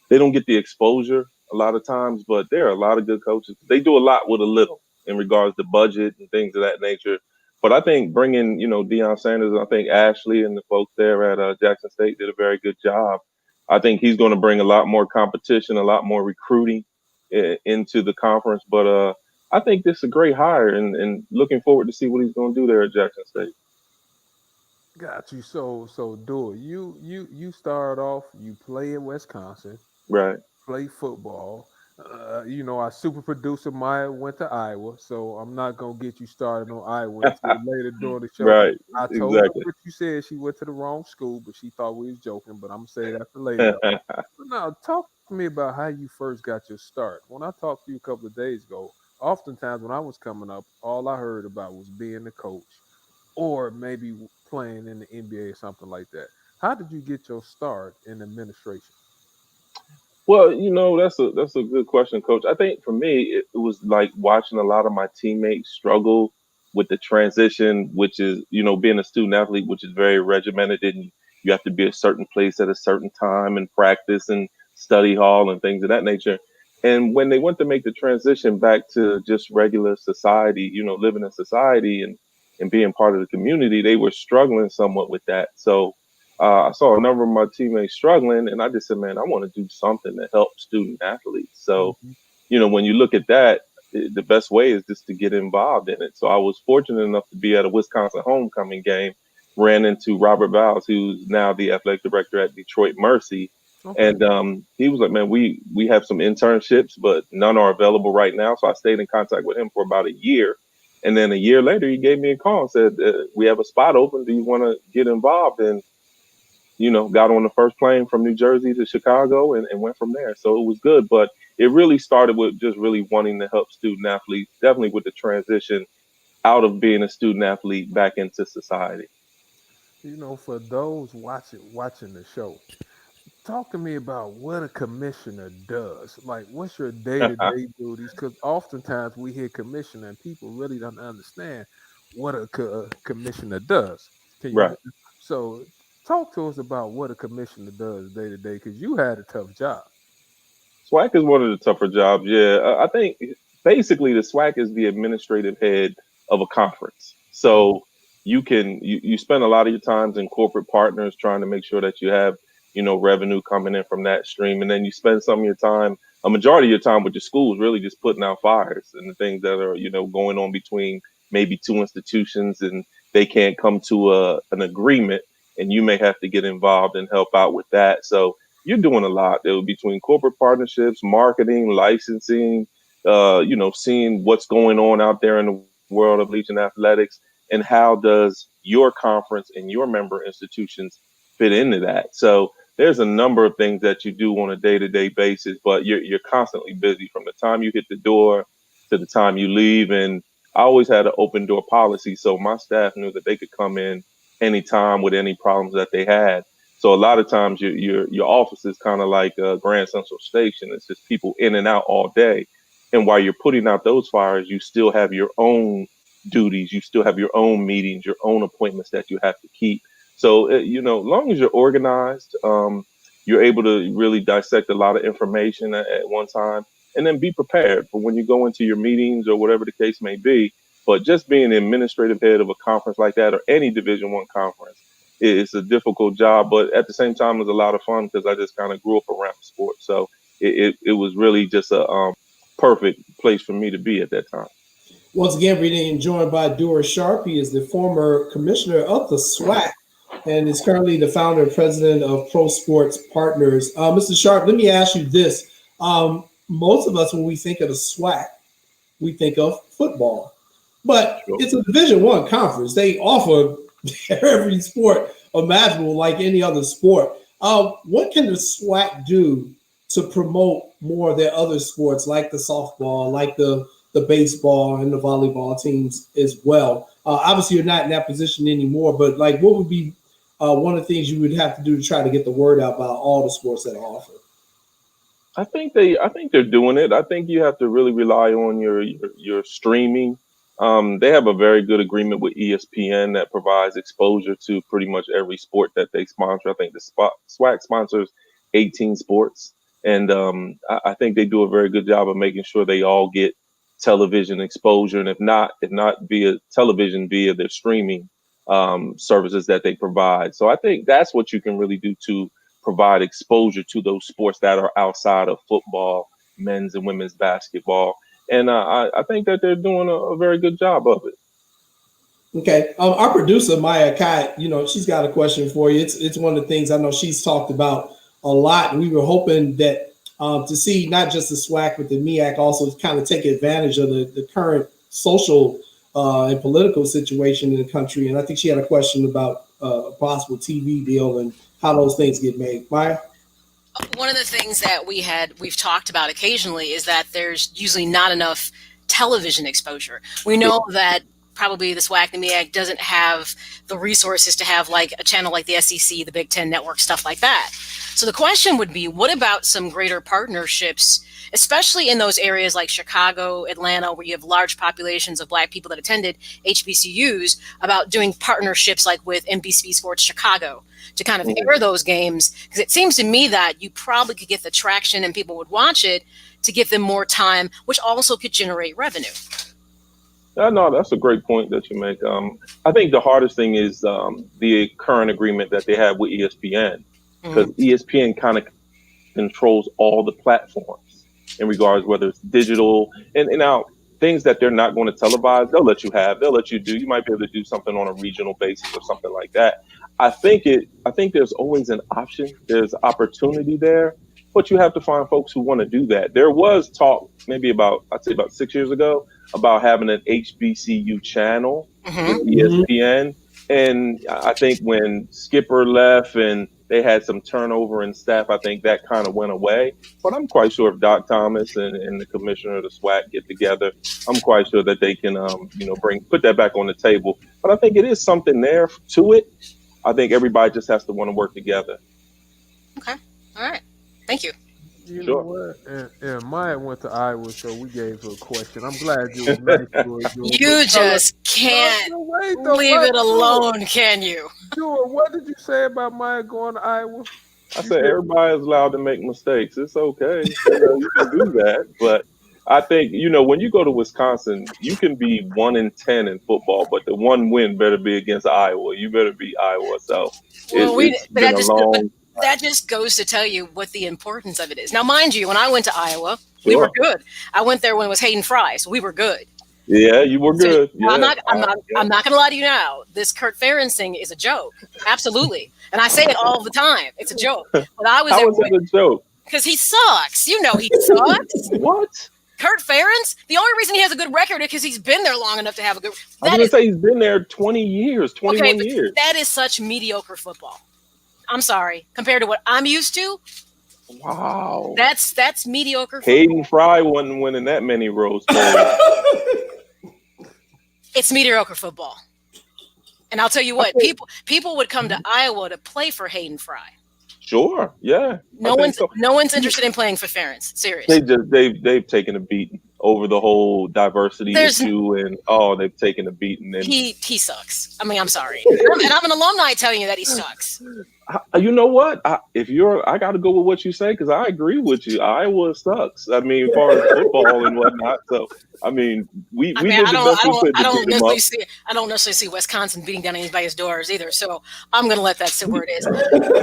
They don't get the exposure a lot of times. But there are a lot of good coaches. They do a lot with a little in regards to budget and things of that nature. But I think bringing, Deion Sanders, I think Ashley and the folks there at Jackson State did a very good job. I think he's going to bring a lot more competition, a lot more recruiting into the conference. But I think this is a great hire, and looking forward to see what he's going to do there at Jackson State. Got you. So Duer, you started off. You play in Wisconsin, right? Play football. Our super producer Maya went to Iowa, so I'm not gonna get you started on Iowa until later during the show. Right. I told her what you said. She went to the wrong school, but she thought we was joking. But I'm gonna say that for later. But now, talk to me about how you first got your start. When I talked to you a couple of days ago, oftentimes when I was coming up, all I heard about was being a coach, or maybe playing in the NBA or something like that. How did you get your start in administration? Well, that's a good question, Coach. I think for me, it was like watching a lot of my teammates struggle with the transition, which is, being a student athlete, which is very regimented, and you have to be a certain place at a certain time and practice and study hall and things of that nature. And when they went to make the transition back to just regular society, living in society and being part of the community, they were struggling somewhat with that. So I saw a number of my teammates struggling, and I just said, man, I want to do something to help student athletes. So, when you look at that, the best way is just to get involved in it. So I was fortunate enough to be at a Wisconsin homecoming game, ran into Robert Vowles, who's now the athletic director at Detroit Mercy. Okay. And he was like, man, we have some internships, but none are available right now. So I stayed in contact with him for about a year. And then a year later, he gave me a call and said, we have a spot open. Do you want to get involved? And got on the first plane from New Jersey to Chicago and went from there. So it was good. But it really started with just really wanting to help student athletes, definitely with the transition out of being a student athlete back into society. For those watching the show, talk to me about what a commissioner does. Like, what's your day-to-day duties? Because oftentimes we hear commissioner and people really don't understand what a commissioner does. Right. So talk to us about what a commissioner does day to day, because you had a tough job. SWAC is one of the tougher jobs. Yeah, I think basically the SWAC is the administrative head of a conference. So you spend a lot of your times in corporate partners trying to make sure that you have revenue coming in from that stream, and then you spend some of your time, a majority of your time with your schools, really just putting out fires and the things that are going on between maybe two institutions, and they can't come to an agreement, and you may have to get involved and help out with that. So you're doing a lot there between corporate partnerships, marketing, licensing, seeing what's going on out there in the world of Legion Athletics, and how does your conference and your member institutions fit into that. So there's a number of things that you do on a day-to-day basis, but you're constantly busy from the time you hit the door to the time you leave. And I always had an open door policy, so my staff knew that they could come in anytime with any problems that they had. So a lot of times your office is kind of like Grand Central Station. It's just people in and out all day. And while you're putting out those fires, you still have your own duties. You still have your own meetings, your own appointments that you have to keep. So, as long as you're organized, you're able to really dissect a lot of information at one time, and then be prepared for when you go into your meetings or whatever the case may be. But just being the administrative head of a conference like that, or any Division I conference, it's a difficult job, but at the same time, it's a lot of fun because I just kind of grew up around sports. So it was really just a perfect place for me to be at that time. Once again, we're being joined by Duer Sharp. He is the former commissioner of the SWAC and is currently the founder and president of Pro Sports Partners. Mr. Sharp, let me ask you this. Most of us, when we think of the SWAC, we think of football. But it's a Division I conference. They offer every sport imaginable like any other sport. What can the SWAC do to promote more of their other sports, like the softball, like the baseball and the volleyball teams as well? Obviously, you're not in that position anymore, but like, what would be one of the things you would have to do to try to get the word out about all the sports that are offered? I think they're doing it. I think you have to really rely on your streaming. They have a very good agreement with ESPN that provides exposure to pretty much every sport that they sponsor. I think the SWAC sponsors 18 sports, and I think they do a very good job of making sure they all get television exposure, and if not via television, via their streaming services that they provide. So I think that's what you can really do to provide exposure to those sports that are outside of football, men's and women's basketball. And I think that they're doing a very good job of it. Okay. Our producer, Maya Kai, she's got a question for you. It's one of the things I know she's talked about a lot. We were hoping that to see not just the SWAC, but the MEAC also kind of take advantage of the current social and political situation in the country. And I think she had a question about a possible TV deal and how those things get made. Maya? One of the things that we've talked about occasionally is that there's usually not enough television exposure. We know that probably the SWAC and the MEAC doesn't have the resources to have like a channel like the SZC, the Big Ten Network, stuff like that. So the question would be, what about some greater partnerships, especially in those areas like Chicago, Atlanta, where you have large populations of Black people that attended HBCUs, about doing partnerships like with NBC Sports Chicago to kind of air those games? Because it seems to me that you probably could get the traction and people would watch it to give them more time, which also could generate revenue. No, that's a great point that you make. I think the hardest thing is the current agreement that they have with ESPN, because ESPN kind of controls all the platforms in regards whether it's digital and now things that they're not going to televise, they'll let you do. You might be able to do something on a regional basis or something like that. I think there's always an option. There's opportunity there, but you have to find folks who want to do that. There was talk maybe about 6 years ago about having an HBCU channel with ESPN. And I think when Skipper left and they had some turnover in staff, I think that kind of went away. But I'm quite sure if Doc Thomas and the commissioner of the SWAC get together, I'm quite sure that they can, put that back on the table. But I think it is something there to it. I think everybody just has to want to work together. Okay. All right. Thank you. You know what? And Maya went to Iowa, so we gave her a question. I'm glad you were nice. You just can't leave it alone, can you? Duer, what did you say about Maya going to Iowa? I said everybody is allowed to make mistakes. It's okay. You can do that. But I think, when you go to Wisconsin, you can be 1-10 in football, but the one win better be against Iowa. You better beat Iowa. So it's been a long. That just goes to tell you what the importance of it is. Now, mind you, when I went to Iowa, we were good. I went there when it was Hayden Fry, so we were good. Yeah, you were good. So, I'm not going to lie to you now. This Kurt Ferentz thing is a joke. Absolutely. And I say it all the time. It's a joke. But I was How is it a joke? Because he sucks. He sucks. What? Kurt Ferentz? The only reason he has a good record is because he's been there long enough to have a good. I was going to say he's been there 20 years, 21 years. That is such mediocre football. I'm sorry. Compared to what I'm used to. Wow. That's mediocre football. Hayden Fry wasn't winning that many Rose Bowls. It's mediocre football. And I'll tell you what, people would come to Iowa to play for Hayden Fry. Sure, yeah. No one's interested in playing for Ferentz. Seriously. They've taken a beating over the whole diversity issue, and they've taken a beating. And he sucks. I mean, I'm sorry, and I'm an alumni telling you that he sucks. You know what? I got to go with what you say because I agree with you. Iowa sucks. I mean, as far as football and whatnot. So, I mean, we did the best we could to beat them up. I don't necessarily see Wisconsin beating down anybody's doors either. So I'm going to let that sit where it is.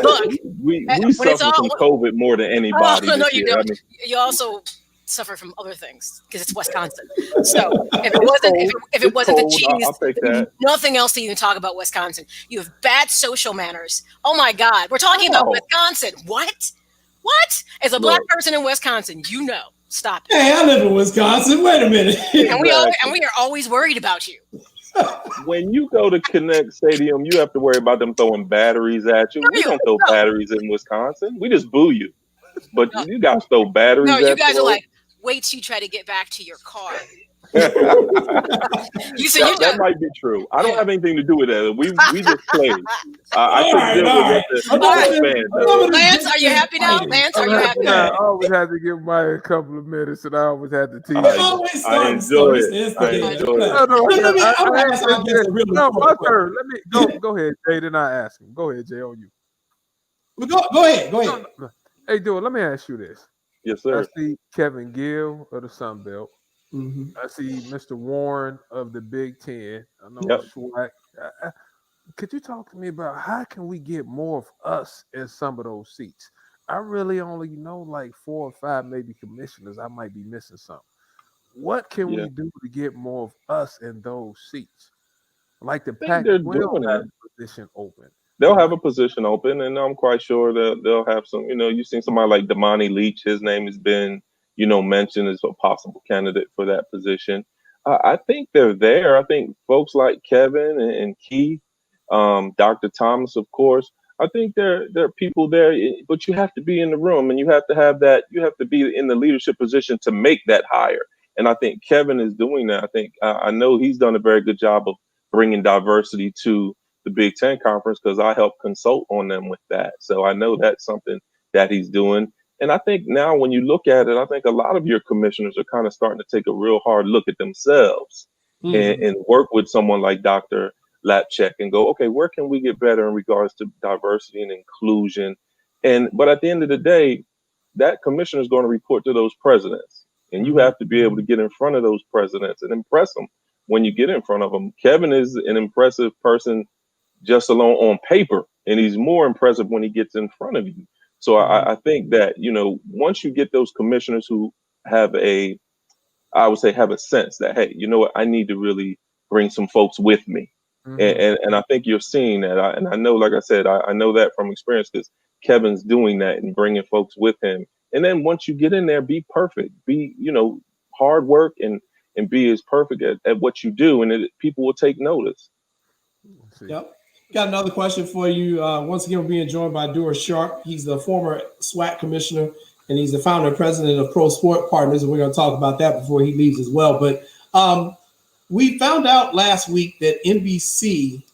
Look, we suffer from COVID more than anybody. No, you don't. You also suffer from other things because it's Wisconsin. So if it wasn't the cheese, there's nothing else to even talk about Wisconsin. You have bad social manners. Oh my God, we're talking about Wisconsin. What? As a black person in Wisconsin, stop it. Hey, I live in Wisconsin. Wait a minute. And we are always worried about you. When you go to Connect Stadium, you have to worry about them throwing batteries at you. We don't throw batteries in Wisconsin. We just boo you. But you guys throw batteries at you. No, you guys are like, wait till you try to get back to your car. That might be true. I don't have anything to do with that. We just play. Lance, are you happy now? Lance, are you happy now? I always had to give Mike a couple of minutes, and I always had to tease. I enjoy it. No, my turn. Let me go ahead, Jay. Then I ask him. Go ahead, Jay. On you. Go ahead. Hey, Duer, let me ask you this. Yes, sir. I see Kevin Gill of the Sun Belt. Mm-hmm. I see Mr. Warren of the Big Ten. I know SWAC. Could you talk to me about how can we get more of us in some of those seats? I really only know like 4 or 5 maybe commissioners. I might be missing something. What can we do to get more of us in those seats? Like the Pac-12 has a position open. They'll have a position open, and I'm quite sure that they'll have some. You've seen somebody like Damani Leach. His name has been, mentioned as a possible candidate for that position. I think they're there. I think folks like Kevin and Keith, Dr. Thomas, of course. I think there are people there, but you have to be in the room, and you have to have that. You have to be in the leadership position to make that hire. And I think Kevin is doing that. I think I know he's done a very good job of bringing diversity to the Big Ten Conference because I helped consult on them with that. So I know that's something that he's doing. And I think now when you look at it, I think a lot of your commissioners are kind of starting to take a real hard look at themselves and work with someone like Dr. Lapchek and go, okay, where can we get better in regards to diversity and inclusion? But at the end of the day, that commissioner is going to report to those presidents. And you have to be able to get in front of those presidents and impress them when you get in front of them. Kevin is an impressive person just alone on paper, and he's more impressive when he gets in front of you. So I think that, once you get those commissioners who have a sense that, hey, you know what, I need to really bring some folks with me. And I think you're seeing that. And I know, like I said, I know that from experience because Kevin's doing that and bringing folks with him. And then once you get in there, be perfect, be, hard work and be as perfect at what you do. And people will take notice. Yep. Got another question for you. Once again, we're being joined by Duer Sharp. He's the former SWAC commissioner, and he's the founder and president of Pro Sport Partners. And we're going to talk about that before he leaves as well. But we found out last week that NBC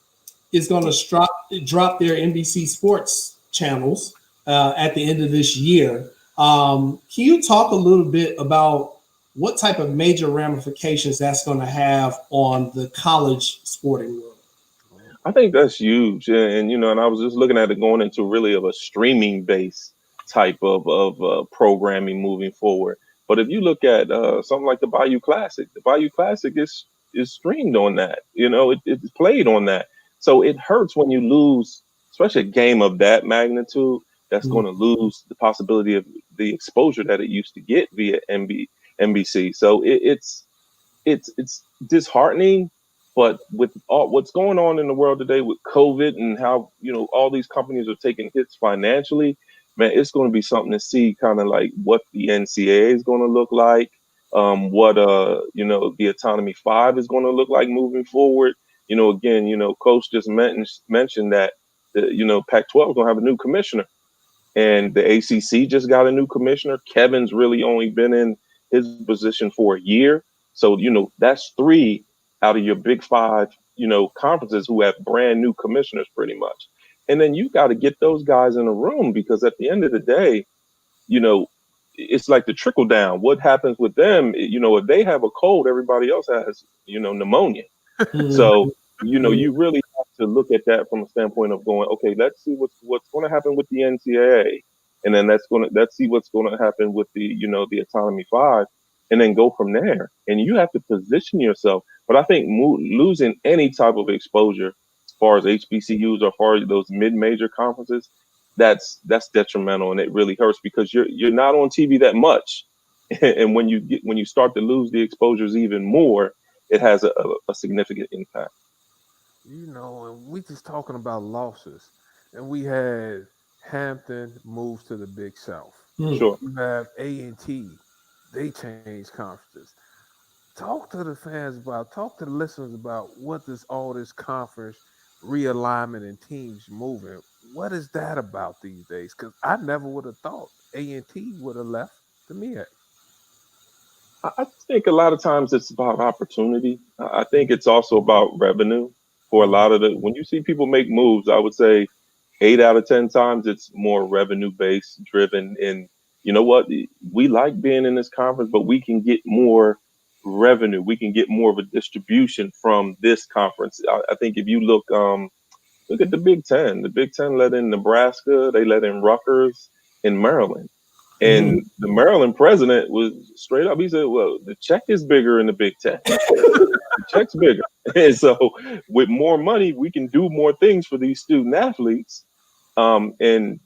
is going to drop their NBC sports channels at the end of this year. Can you talk a little bit about what type of major ramifications that's going to have on the college sporting world? I think that's huge, and and I was just looking at it going into really of a streaming based type of programming moving forward. But if you look at something like the Bayou Classic is streamed on that. It's played on that. So it hurts when you lose, especially a game of that magnitude. That's going to lose the possibility of the exposure that it used to get via NBC. So it's disheartening, but with all what's going on in the world today with COVID and how all these companies are taking hits financially, man, it's going to be something to see, kind of like what the NCAA is going to look like, what the Autonomy 5 is going to look like moving forward. Again, Coach just mentioned that Pac-12 is going to have a new commissioner. And the ACC just got a new commissioner. Kevin's really only been in his position for a year. So, that's 3 out of your big 5, conferences who have brand new commissioners pretty much. And then you got to get those guys in a room, because at the end of the day, it's like the trickle down. What happens with them, if they have a cold, everybody else has, pneumonia. So, you really have to look at that from a standpoint of going, okay, let's see what's going to happen with the NCAA, and then let's see what's going to happen with the the Autonomy 5, and then go from there. And you have to position yourself. But I think losing any type of exposure, as far as HBCUs or as far as those mid-major conferences, that's detrimental, and it really hurts, because you're not on TV that much, and when you start to lose the exposures even more, it has a significant impact. And we just talking about losses, and we had Hampton moves to the Big South. Sure. You have A&T, they changed conferences. Talk to the listeners about what does all this conference realignment and teams moving, what is that about these days? Because I never would have thought A&T would have left the MEAC. I think a lot of times it's about opportunity. I think it's also about revenue. For a lot of when you see people make moves, I would say 8 out of 10 times it's more revenue based driven. And you know what? We like being in this conference, but we can get more revenue. We can get more of a distribution from this conference. I think if you look at the Big Ten. The Big Ten let in Nebraska, they let in Rutgers and Maryland. And the Maryland president was straight up. He said, well, the check is bigger in the Big Ten. The check's bigger. And so with more money, we can do more things for these student athletes. And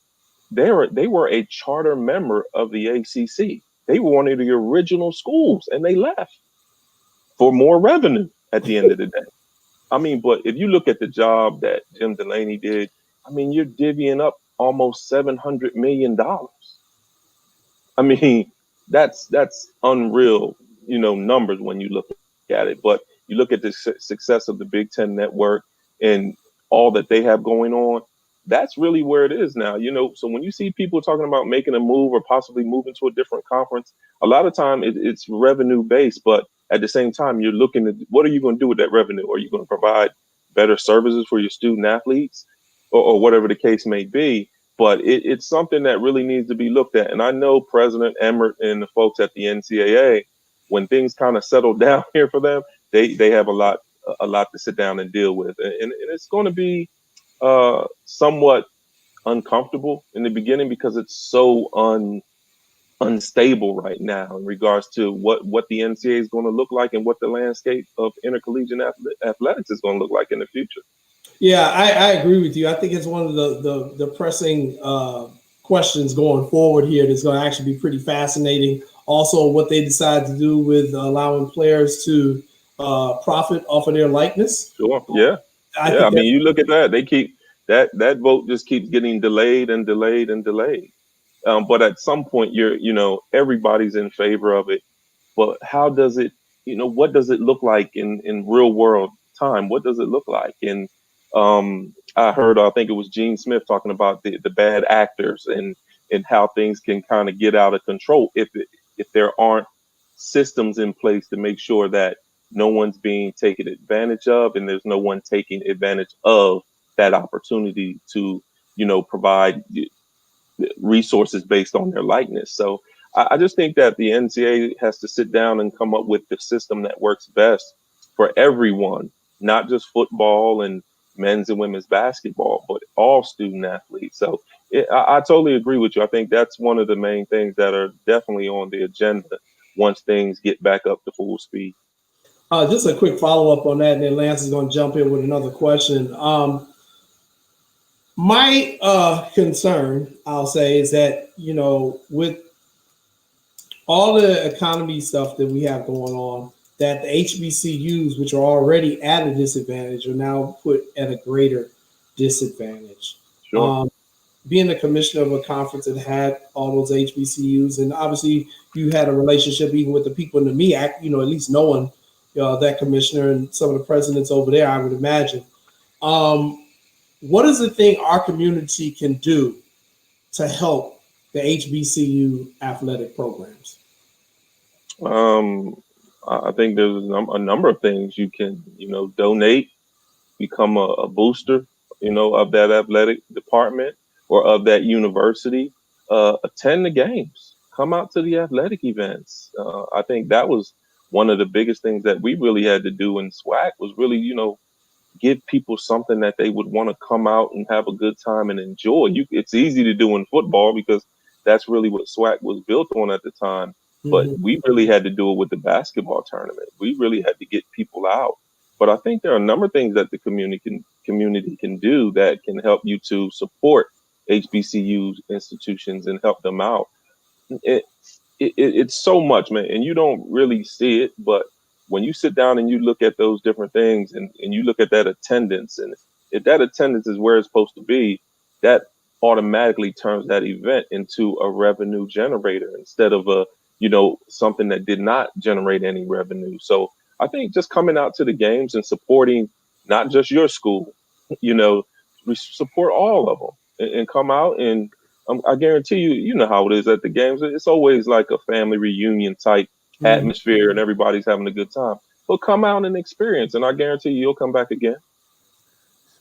they were a charter member of the ACC. They were one of the original schools, and they left for more revenue at the end of the day. I mean, but if you look at the job that Jim Delaney did, I mean, you're divvying up almost $700 million. I mean, that's unreal, numbers when you look at it. But you look at the success of the Big Ten Network and all that they have going on, that's really where it is now. So when you see people talking about making a move or possibly moving to a different conference, a lot of time it's revenue based. But at the same time, you're looking at what are you going to do with that revenue? Are you going to provide better services for your student athletes or whatever the case may be? But it's something that really needs to be looked at. And I know President Emmert and the folks at the NCAA, when things kind of settle down here for them, they have a lot to sit down and deal with. And it's going to be somewhat uncomfortable in the beginning because it's so unstable right now in regards to what the NCAA is going to look like and what the landscape of intercollegiate athletics is going to look like in the future. Yeah, I agree with you. I think it's one of the pressing questions going forward here that's going to actually be pretty fascinating. Also, what they decide to do with allowing players to profit off of their likeness. Sure. Yeah. I mean, you look at that. They keep that vote just keeps getting delayed and delayed and delayed. But at some point, everybody's in favor of it. But how does it, what does it look like in real world time? What does it look like? And I heard, I think it was Gene Smith talking about the bad actors and how things can kind of get out of control if there aren't systems in place to make sure that no one's being taken advantage of and there's no one taking advantage of that opportunity to, provide resources based on their likeness. So I just think that the NCAA has to sit down and come up with the system that works best for everyone, not just football and men's and women's basketball, but all student athletes. So I totally agree with you. I think that's one of the main things that are definitely on the agenda once things get back up to full speed. Just a quick follow-up on that, and then Lance is going to jump in with another question. My concern, I'll say, is that, with all the economy stuff that we have going on, that the HBCUs, which are already at a disadvantage, are now put at a greater disadvantage. Sure. Being the commissioner of a conference that had all those HBCUs, and obviously you had a relationship even with the people in the MEAC, at least knowing that commissioner and some of the presidents over there, I would imagine. What is the thing our community can do to help the HBCU athletic programs? I think there's a number of things you can, donate, become a booster, of that athletic department or of that university, attend the games, come out to the athletic events. I think that was one of the biggest things that we really had to do in SWAC was really, give people something that they would want to come out and have a good time and enjoy. It's easy to do in football because that's really what SWAC was built on at the time. But we really had to do it with the basketball tournament. We really had to get people out. But I think there are a number of things that the community can do that can help you to support HBCU institutions and help them out. It's so much, man, and you don't really see it. But when you sit down and you look at those different things and you look at that attendance, and if that attendance is where it's supposed to be, that automatically turns that event into a revenue generator instead of something that did not generate any revenue. So I think just coming out to the games and supporting not just your school, we support all of them and come out. And I guarantee you know how it is at the games. It's always like a family reunion type atmosphere and everybody's having a good time. So come out and experience, and I guarantee you'll come back again.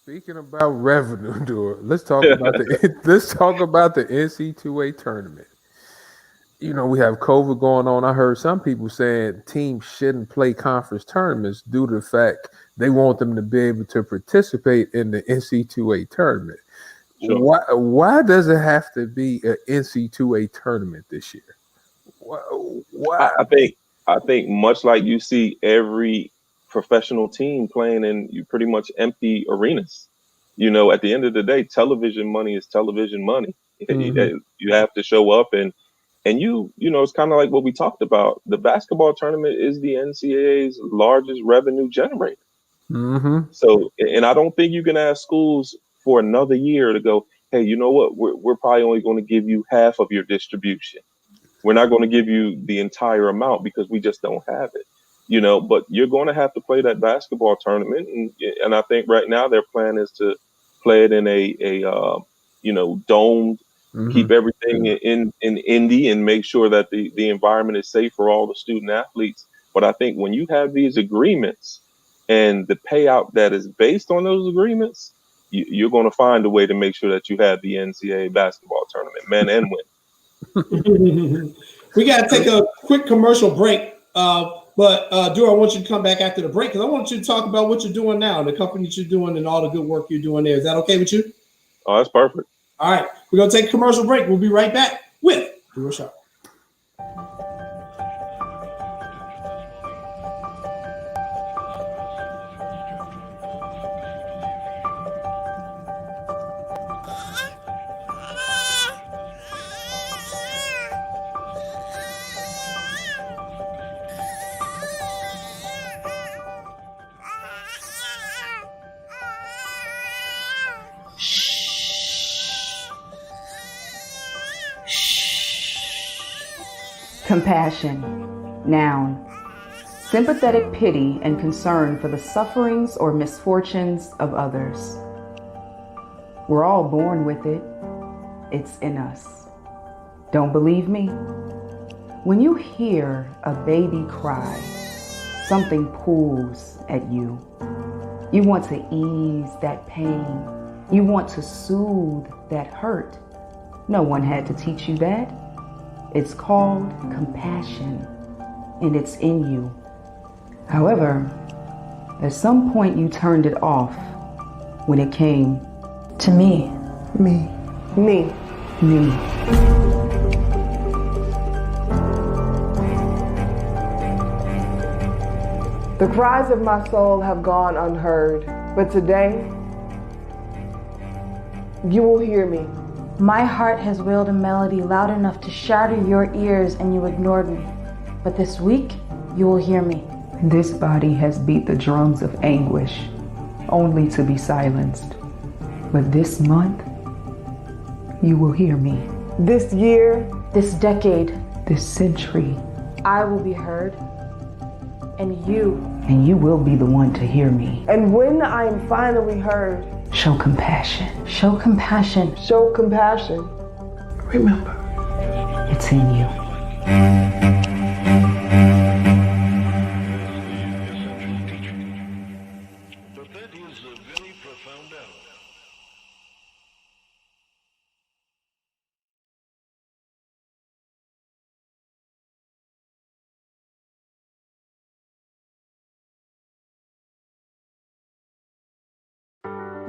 Speaking about revenue, Duer, let's talk about the NC2A tournament. We have COVID going on. I heard some people saying teams shouldn't play conference tournaments due to the fact they want them to be able to participate in the NC2A tournament. Sure. Why does it have to be an NC2A tournament this year? Why? I think much like you see every professional team playing in pretty much empty arenas. At the end of the day, television money is television money. Mm-hmm. You have to show up and it's kind of like what we talked about. The basketball tournament is the NCAA's largest revenue generator. Mm-hmm. So, and I don't think you can ask schools for another year to go, hey, you know what? We're probably only going to give you half of your distribution. We're not going to give you the entire amount because we just don't have it. But you're going to have to play that basketball tournament. And I think right now their plan is to play it in a domed, mm-hmm. keep everything in Indy and make sure that the environment is safe for all the student athletes. But I think when you have these agreements and the payout that is based on those agreements, you're going to find a way to make sure that you have the NCAA basketball tournament, men and women. We got to take a quick commercial break. But Duer, I want you to come back after the break because I want you to talk about what you're doing now, the company that you're doing and all the good work you're doing there. Is that okay with you? Oh, that's perfect. All right. We're going to take a commercial break. We'll be right back with Duer Sharp. Compassion, noun. Sympathetic pity and concern for the sufferings or misfortunes of others. We're all born with it. It's in us. Don't believe me? When you hear a baby cry, something pulls at you. You want to ease that pain. You want to soothe that hurt. No one had to teach you that. It's called compassion, and it's in you. However, at some point you turned it off when it came To me. Me. Me. me. The cries of my soul have gone unheard, but today, you will hear me. My heart has wailed a melody loud enough to shatter your ears, and you ignored me. But this week, you will hear me. This body has beat the drums of anguish, only to be silenced. But this month, you will hear me. This year, This decade, This century, I will be heard. And you will be the one to hear me. and when I am finally heard, Show compassion. show compassion. show compassion. Remember, it's in you.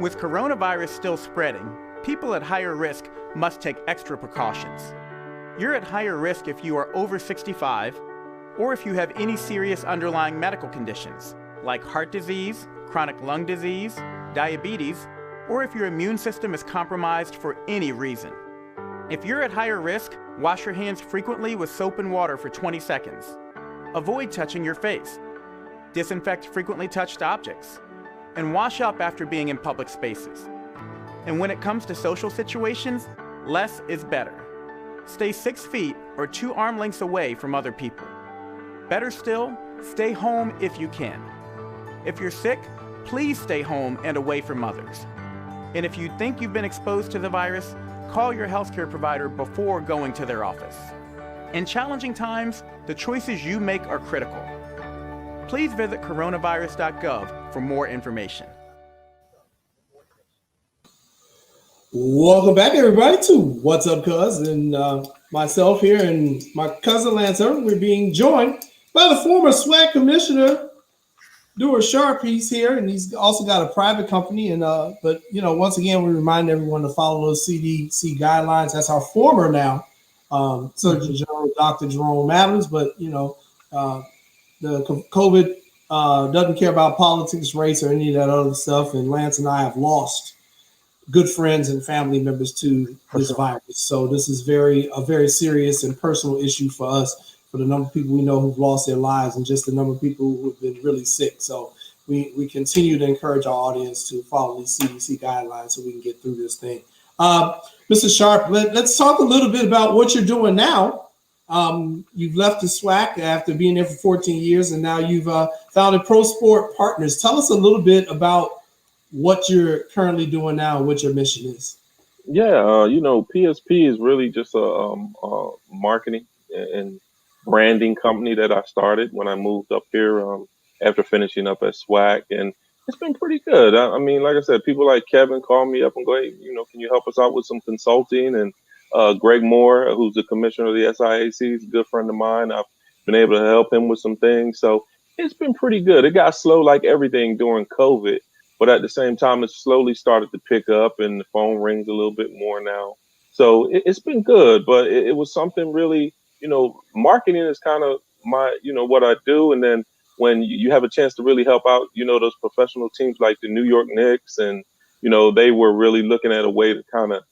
With coronavirus still spreading, people at higher risk must take extra precautions. You're at higher risk if you are over 65 or if you have any serious underlying medical conditions like heart disease, chronic lung disease, diabetes, or if your immune system is compromised for any reason. If you're at higher risk, wash your hands frequently with soap and water for 20 seconds. Avoid touching your face. Disinfect frequently touched objects. And wash up after being in public spaces. And when it comes to social situations, less is better. Stay 6 feet or 2 arm lengths away from other people. Better still, stay home if you can. If you're sick, please stay home and away from others. And if you think you've been exposed to the virus, call your healthcare provider before going to their office. In challenging times, the choices you make are critical. Please visit coronavirus.gov for more information. Welcome back, everybody, to What's Up, Cuz, and myself here and my cousin Lance Irvin. We're being joined by the former SWAC commissioner, Duer Sharp. He's here, and he's also got a private company. And but once again, we remind everyone to follow those CDC guidelines. That's our former now Surgeon General Dr. Jerome Adams, but the COVID doesn't care about politics, race, or any of that other stuff. And Lance and I have lost good friends and family members to this virus. So this is a very serious and personal issue for us, for the number of people we know who've lost their lives and just the number of people who have been really sick. So we continue to encourage our audience to follow these CDC guidelines so we can get through this thing. Mr. Sharp, let's talk a little bit about what you're doing now. You've left the SWAC after being there for 14 years, and now you've founded Pro Sport Partners. Tell us a little bit about what you're currently doing now and what your mission is. Yeah, PSP is really just a marketing and branding company that I started when I moved up here after finishing up at SWAC, and it's been pretty good. I mean, like I said, people like Kevin call me up and go, hey, can you help us out with some consulting? And Greg Moore, who's the commissioner of the SIAC, is a good friend of mine. I've been able to help him with some things. So it's been pretty good. It got slow like everything during COVID, but at the same time, it slowly started to pick up and the phone rings a little bit more now. So it's been good, but it was something really, marketing is kind of my, what I do. And then when you have a chance to really help out, those professional teams like the New York Knicks, and, they were really looking at a way to kind of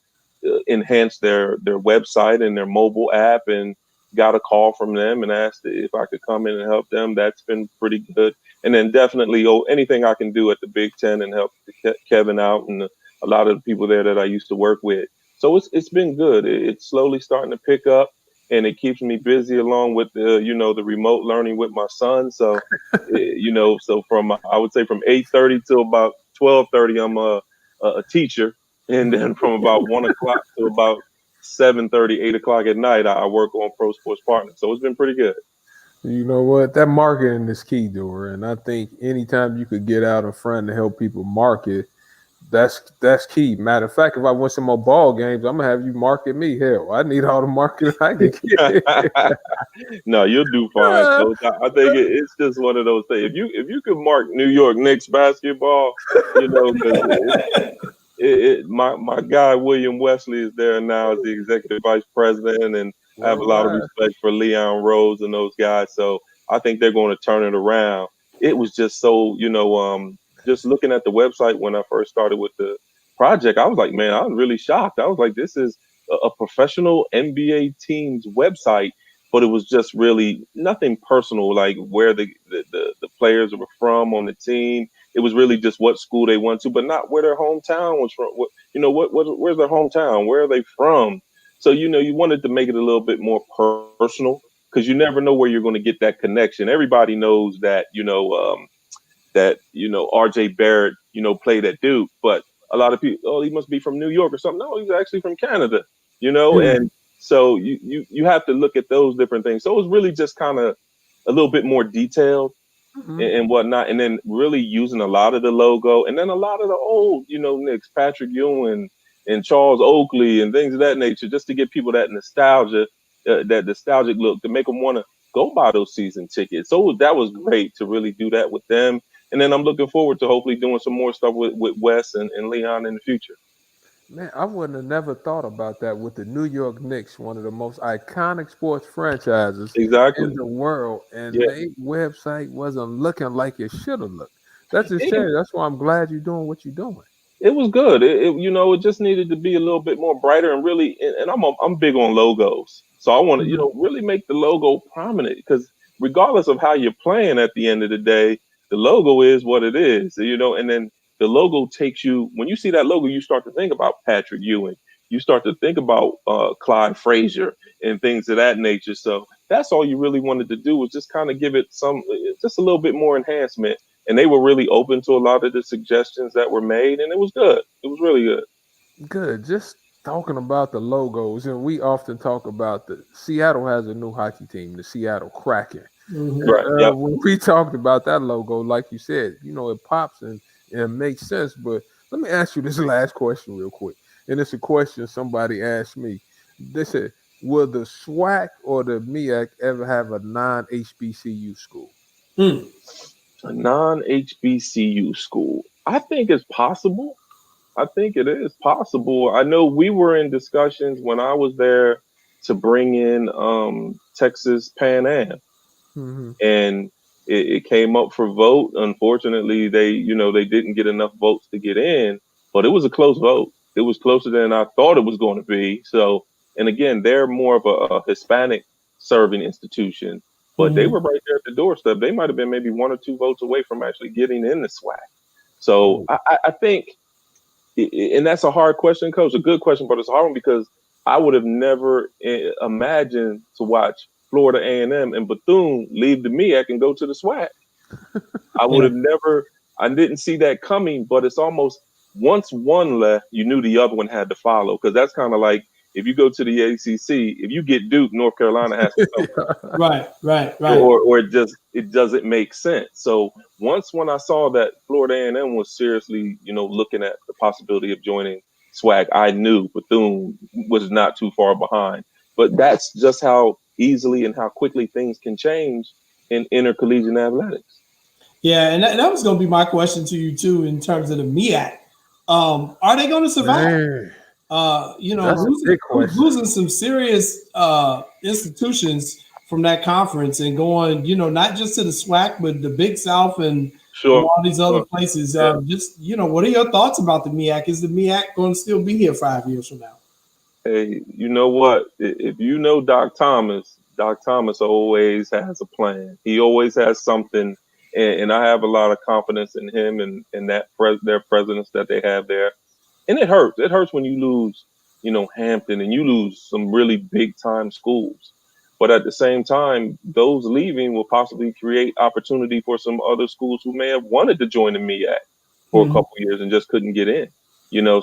enhance their website and their mobile app, and got a call from them and asked if I could come in and help them. That's been pretty good. And then definitely anything I can do at the Big Ten and help Kevin out and a lot of the people there that I used to work with. So it's been good. It's slowly starting to pick up, and it keeps me busy along with the remote learning with my son. So so from I would say from 8:30 till about 12:30, I'm a teacher. And then from about 1 o'clock to about 7:30, 8 o'clock at night, I work on Pro Sports Partners. So it's been pretty good. You know what? That marketing is key, Duer. And I think anytime you could get out in front and help people market, That's key. Matter of fact, if I win some more ball games, I'm gonna have you market me. Hell, I need all the marketing I can get. No, you'll do fine, Coach. I think it's just one of those things. If you could mark New York Knicks basketball, you know, because my guy William Wesley is there now as the executive vice president, and I have a lot of respect for Leon Rose and those guys. So I think they're going to turn it around. It was just so, just looking at the website when I first started with the project, I was like, man, I was really shocked. I was like, this is a professional NBA team's website, but it was just really nothing personal, like where the players were from on the team. It was really just what school they went to, but not where their hometown was from. Where's their hometown? Where are they from? So, you wanted to make it a little bit more personal, because you never know where you're going to get that connection. Everybody knows that, RJ Barrett, played at Duke, but a lot of people, he must be from New York or something. No, he's actually from Canada, and so you have to look at those different things. So it was really just kind of a little bit more detailed and whatnot, and then really using a lot of the logo, and then a lot of the old, Knicks, Patrick Ewing and Charles Oakley and things of that nature, just to give people that nostalgia, that nostalgic look, to make them want to go buy those season tickets. So that was great to really do that with them. And then I'm looking forward to hopefully doing some more stuff with Wes and Leon in the future. Man, I wouldn't have never thought about that with the New York Knicks, one of the most iconic sports franchises in the world, and their website wasn't looking like it should have looked. That's a shame. That's why I'm glad you're doing what you're doing. It was good. It just needed to be a little bit more brighter and really. And I'm big on logos, so I want to really make the logo prominent, because regardless of how you're playing, at the end of the day, the logo is what it is. And then the logo takes you. When you see that logo, you start to think about Patrick Ewing. You start to think about Clyde Frazier and things of that nature. So that's all you really wanted to do, was just kind of give it just a little bit more enhancement. And they were really open to a lot of the suggestions that were made, and it was good. It was really good. Good. Just talking about the logos, and we often talk about Seattle has a new hockey team, the Seattle Kraken. Right. When we talked about that logo, like you said, it pops and it makes sense. But let me ask you this last question real quick. And it's a question somebody asked me. They said, will the SWAC or the MEAC ever have a non-HBCU school? A non-HBCU school. I think it's possible. I think it is possible. I know we were in discussions when I was there to bring in Texas Pan Am. And it came up for vote. Unfortunately, they didn't get enough votes to get in, but it was a close vote. It was closer than I thought it was going to be. So, and again, they're more of a Hispanic serving institution, but they were right there at the doorstep. They might have been maybe 1 or 2 votes away from actually getting in the SWAC. So I think, and that's a hard question, Coach, a good question, but it's a hard one, because I would have never imagined to watch Florida A&M and Bethune leave the MEAC and go to the SWAC. I would have never, I didn't see that coming, but it's almost, once one left, you knew the other one had to follow, because that's kind of like, if you go to the ACC, if you get Duke, North Carolina has to come. Right. Or it doesn't make sense. So when I saw that Florida A&M was seriously, looking at the possibility of joining SWAC, I knew Bethune was not too far behind. But that's just how easily and how quickly things can change in intercollegiate athletics. Yeah, and that was going to be my question to you too, in terms of the MEAC. Are they going to survive? Losing some serious institutions from that conference and going, not just to the SWAC, but the Big South and all these other places. What are your thoughts about the MEAC? Is the MEAC going to still be here 5 years from now? Hey, you know what? If you know Doc Thomas always has a plan. He always has something, and I have a lot of confidence in him and their presidents that they have there. And it hurts. It hurts when you lose, Hampton, and you lose some really big time schools. But at the same time, those leaving will possibly create opportunity for some other schools who may have wanted to join the MEAC for a couple of years and just couldn't get in.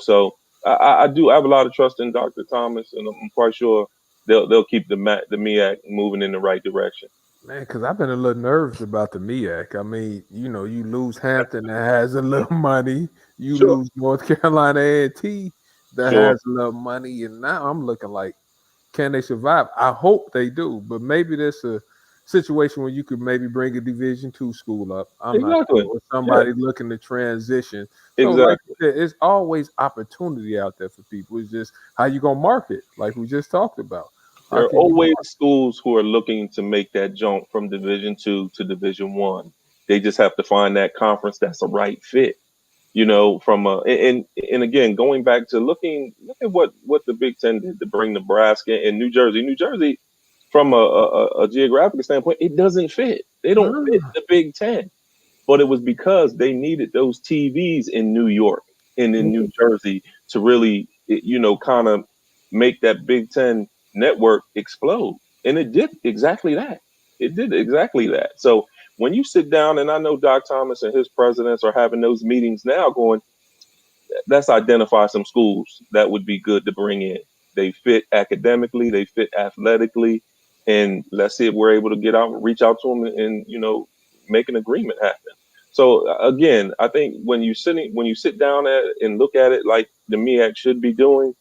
So I have a lot of trust in Dr. Thomas, and I'm quite sure they'll keep the MEAC moving in the right direction. Man, because I've been a little nervous about the MEAC. I mean, you lose Hampton that has a little money. You Sure. lose North Carolina A&T that Sure. has a little money. And now I'm looking like, can they survive? I hope they do. But maybe there's a situation where you could maybe bring a Division II school up. I'm not Exactly. sure. Or somebody looking to transition. So Exactly. like you said, it's always opportunity out there for people. It's just how you going to market, like we just talked about. There are always schools who are looking to make that jump from Division II to Division I. They just have to find that conference that's a right fit. From and again, going back to look at what the Big Ten did to bring Nebraska and New Jersey. New Jersey, from a geographic standpoint, it doesn't fit. They don't fit the Big Ten. But it was because they needed those TVs in New York and in New Jersey to really, kind of make that Big Ten network explode. And it did exactly that. It did exactly that. So when you sit down, and I know Doc Thomas and his presidents are having those meetings now going, let's identify some schools that would be good to bring in. They fit academically, they fit athletically, and let's see if we're able to reach out to them and make an agreement happen. So again, I think when you sit down and look at it like the MEAC should be doing,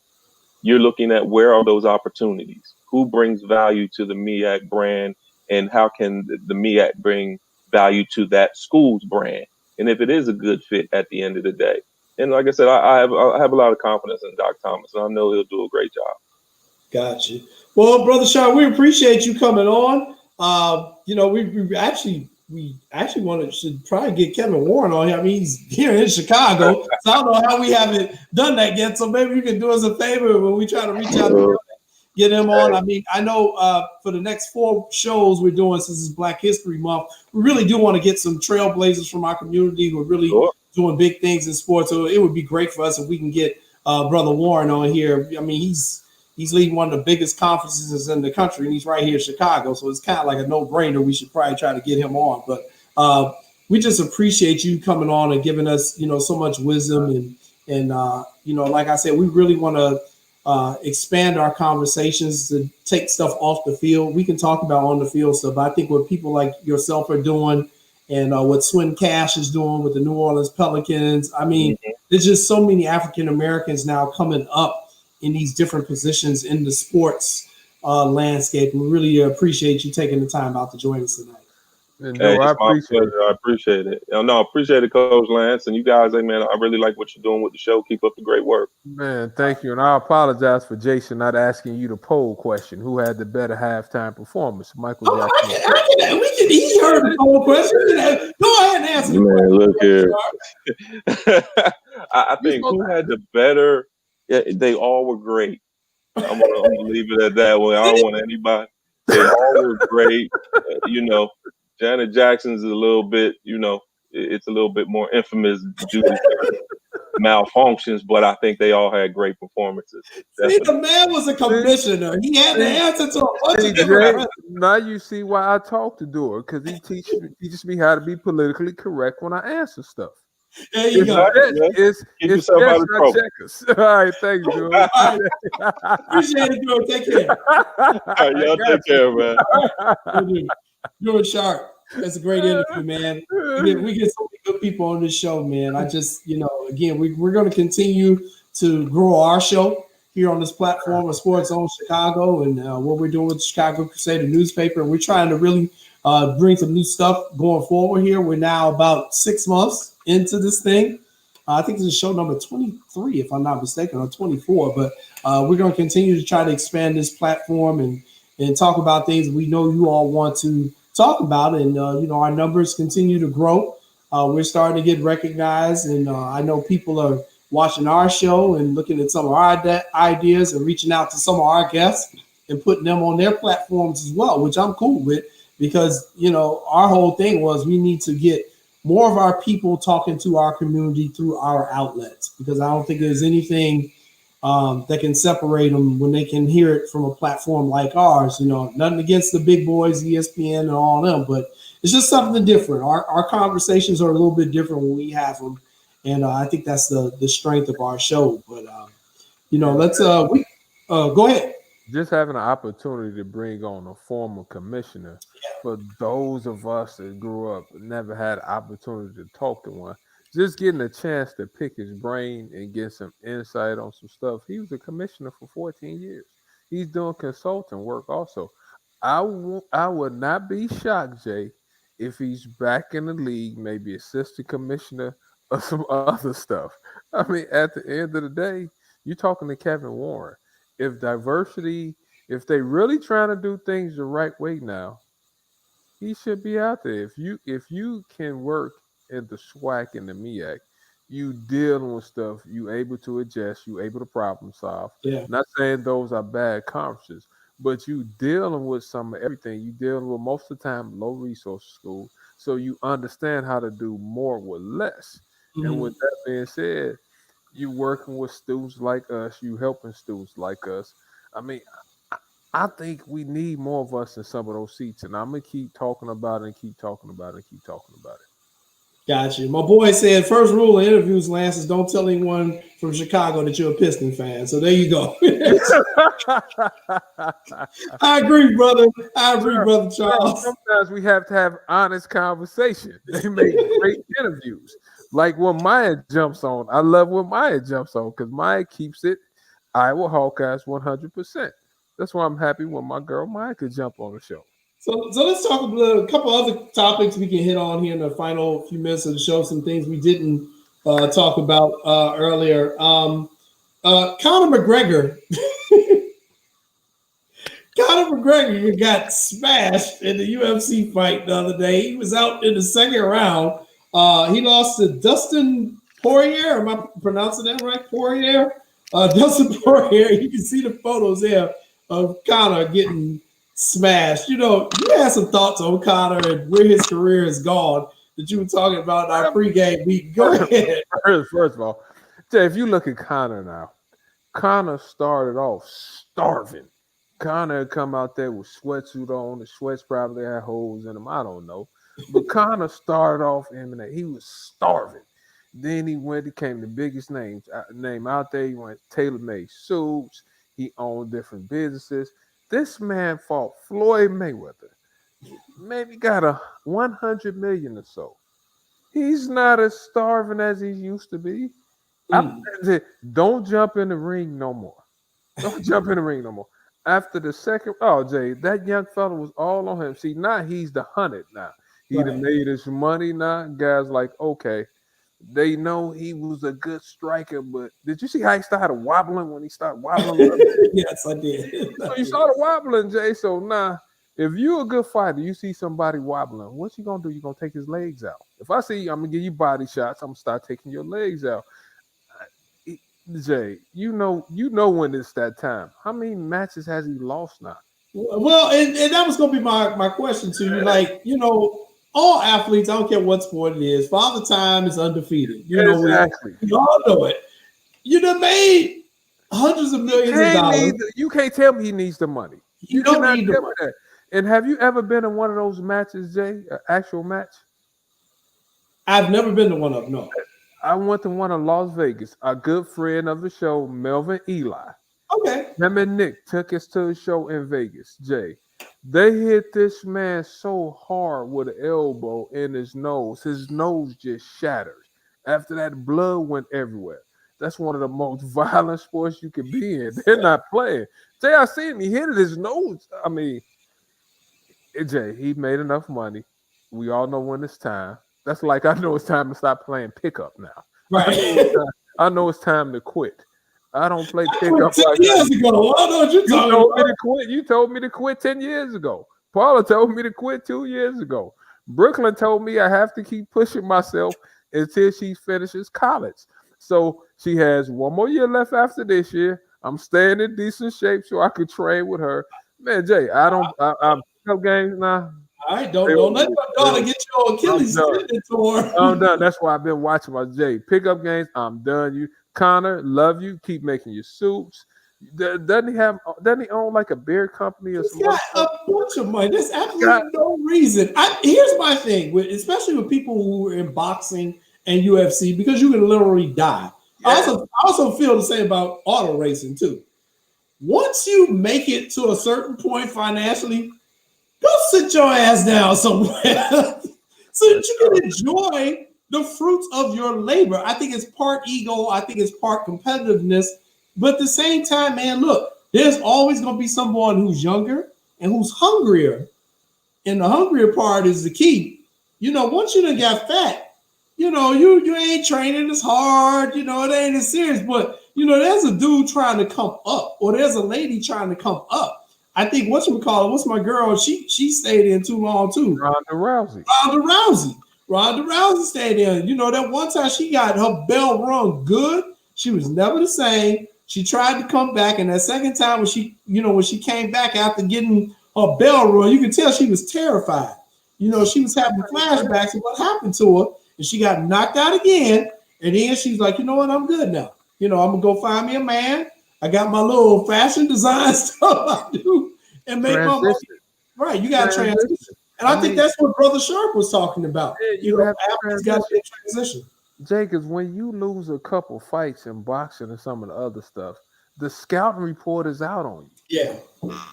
you're looking at where are those opportunities? Who brings value to the MEAC brand, and how can the MEAC bring value to that school's brand? And if it is a good fit at the end of the day. And like I said, I have a lot of confidence in Doc Thomas, and I know he'll do a great job. Gotcha. Well, Brother Sean, we appreciate you coming on. We actually should probably get Kevin Warren on here. I mean, he's here in Chicago, so I don't know how we haven't done that yet. So maybe you can do us a favor when we try to reach out to him, get him on. I mean, I know for the next 4 shows we're doing, since it's Black History Month, we really do want to get some trailblazers from our community who are really doing big things in sports. So it would be great for us if we can get Brother Warren on here. I mean, he's leading one of the biggest conferences in the country, and he's right here in Chicago. So it's kind of like a no-brainer. We should probably try to get him on. But we just appreciate you coming on and giving us, so much wisdom. And like I said, we really want to expand our conversations to take stuff off the field. We can talk about on the field stuff, but I think what people like yourself are doing and what Swin Cash is doing with the New Orleans Pelicans, I mean, there's just so many African Americans now coming up in these different positions in the sports landscape. We really appreciate you taking the time out to join us tonight. Hey, I appreciate it. No, appreciate it, Coach Lance. And you guys, hey, man, I really like what you're doing with the show. Keep up the great work. Man, thank you. And I apologize for Jason not asking you the poll question. Who had the better halftime performance? Michael Jackson. He heard the poll question. Go ahead and answer the question. Look here. I think who had the better. Yeah, they all were great. I'm gonna leave it at that way. I don't want anybody. They all were great. Janet Jackson's a little bit, it's a little bit more infamous due to malfunctions, but I think they all had great performances. See, the man was a commissioner. He had the answer to a bunch of different. Now you see why I talk to Duer, because he teaches me how to be politically correct when I answer stuff. There you go. It's yourself out of trouble. Checkers. All right, thanks, Duer. Appreciate it, Duer. Take care. All right, y'all take care, man. Duer Sharp. That's a great interview, man. We get so many good people on this show, man. I just, again, we're going to continue to grow our show here on this platform of SportsZone Chicago and what we're doing with the Chicago Crusader newspaper. And we're trying to really bring some new stuff going forward here. We're now about 6 months into this thing. I think this is show number 23, if I'm not mistaken, or 24. But we're going to continue to try to expand this platform and talk about things we know you all want to talk about. And, our numbers continue to grow. We're starting to get recognized. And I know people are watching our show and looking at some of our ideas and reaching out to some of our guests and putting them on their platforms as well, which I'm cool with because, our whole thing was we need to get more of our people talking to our community through our outlets, because I don't think there's anything that can separate them when they can hear it from a platform like ours. Nothing against the big boys, ESPN and all them, but it's just something different. Our conversations are a little bit different when we have them. And I think that's the strength of our show. But, let's go ahead. Just having an opportunity to bring on a former commissioner for those of us that grew up and never had the opportunity to talk to one, just getting a chance to pick his brain and get some insight on some stuff. He was a commissioner for 14 years. He's doing consulting work also. I would not be shocked, Jay, if he's back in the league, maybe assistant commissioner or some other stuff. I mean, at the end of the day, you're talking to Kevin Warren. If diversity, if they really trying to do things the right way now, he should be out there. If you can work at the SWAC and the MEAC, you dealing with stuff, you able to adjust, you able to problem solve. Yeah. Not saying those are bad conferences, but you dealing with some of everything. You dealing with most of the time low resource school, so you understand how to do more with less. And with that being said, you working with students like us, you helping students like us. I mean, I think we need more of us in some of those seats, and I'm gonna keep talking about it and keep talking about it and keep talking about it. Gotcha. My boy said first rule of interviews, Lance, is don't tell anyone from Chicago that you're a Piston fan. So there you go. I agree, brother. I agree, brother Charles. Sometimes we have to have honest conversation. They make great interviews. Like when Maya jumps on. I love when Maya jumps on because Maya keeps it Iowa Hawkeyes 100%. That's why I'm happy when my girl Maya could jump on the show. So let's talk about a couple other topics we can hit on here in the final few minutes of the show. Some things we didn't talk about earlier. Conor McGregor. Conor McGregor got smashed in the UFC fight the other day. He was out in the second round. He lost to Dustin Poirier. Am I pronouncing that right? Poirier? Dustin Poirier. You can see the photos there of Conor getting smashed. You had some thoughts on Conor and where his career has gone that you were talking about in our pregame week. Go ahead. First of all, Jay, if you look at Conor now, Conor started off starving. Conor had come out there with sweatsuit on. The sweats probably had holes in them. I don't know. But Conor started off MMA. He was starving. Then he became the biggest name out there. He went tailor-made suits. He owned different businesses. This man fought Floyd Mayweather. Maybe got a 100 million or so. He's not as starving as he used to be. Don't jump in the ring no more. Don't jump in the ring no more. After the second, Jay, that young fella was all on him. See, now he's the hunted now. He done made his money now. Guys like, okay, they know he was a good striker, but did you see how he started wobbling when he started wobbling? Yes, I did. So you started wobbling, Jay. So now, if you're a good fighter, you see somebody wobbling, what you gonna do? You gonna take his legs out. If I see you, I'm gonna give you body shots. I'm gonna start taking your legs out. Jay, you know when it's that time. How many matches has he lost now? Well, and that was gonna be my question to you. Like, all athletes, I don't care what sport it is, Father Time is undefeated. Exactly. We all know it. You done made hundreds of millions of dollars. You can't tell me he needs the money. You don't need the money. That. And have you ever been in one of those matches, Jay? An actual match? I've never been to one of them, no. I went to one in Las Vegas. A good friend of the show, Melvin Eli. Okay. Him and Nick took us to a show in Vegas, Jay. They hit this man so hard with an elbow in his nose. His nose just shattered. After that, blood went everywhere. That's one of the most violent sports you can be in. They're not playing. Jay, I seen him. He hit his nose. I mean, Jay, he made enough money. We all know when it's time. That's like I know it's time to stop playing pickup now. Right. I know it's time to quit. I don't play pickup 10 years ago. I know what you're talking about. You told me to quit 10 years ago. Paula told me to quit 2 years ago. Brooklyn told me I have to keep pushing myself until she finishes college. So she has one more year left after this year. I'm staying in decent shape so I could train with her. Man, Jay, I'm pickup games now. All right, don't let my daughter get your Achilles torn. I'm done. That's why I've been watching my Jay pickup games. I'm done. Conor, love you. Keep making your suits. Doesn't he own like a beer company or something? He's got a bunch of money. There's absolutely no reason. Here's my thing, especially with people who are in boxing and UFC, because you can literally die. Yeah. I also feel the same about auto racing too. Once you make it to a certain point financially, Go sit your ass down somewhere so that you can enjoy the fruits of your labor. I think it's part ego. I think it's part competitiveness. But at the same time, man, look, there's always going to be someone who's younger and who's hungrier. And the hungrier part is the key. Once you done got fat, you ain't training as hard. It ain't as serious. But, there's a dude trying to come up, or there's a lady trying to come up. I think what's my girl? She stayed in too long too. Ronda Rousey stayed in. That one time she got her bell rung good. She was never the same. She tried to come back, and that second time when she came back after getting her bell rung, you could tell she was terrified. She was having flashbacks of what happened to her, and she got knocked out again. And then she's like, you know what? I'm good now. I'm gonna go find me a man. I got my little fashion design stuff I do and make my money. Right, you got to transition. And I think that's what Brother Sharp was talking about. Yeah, athletes got to transition. Jake, is when you lose a couple fights in boxing and some of the other stuff, the scouting report is out on you. Yeah.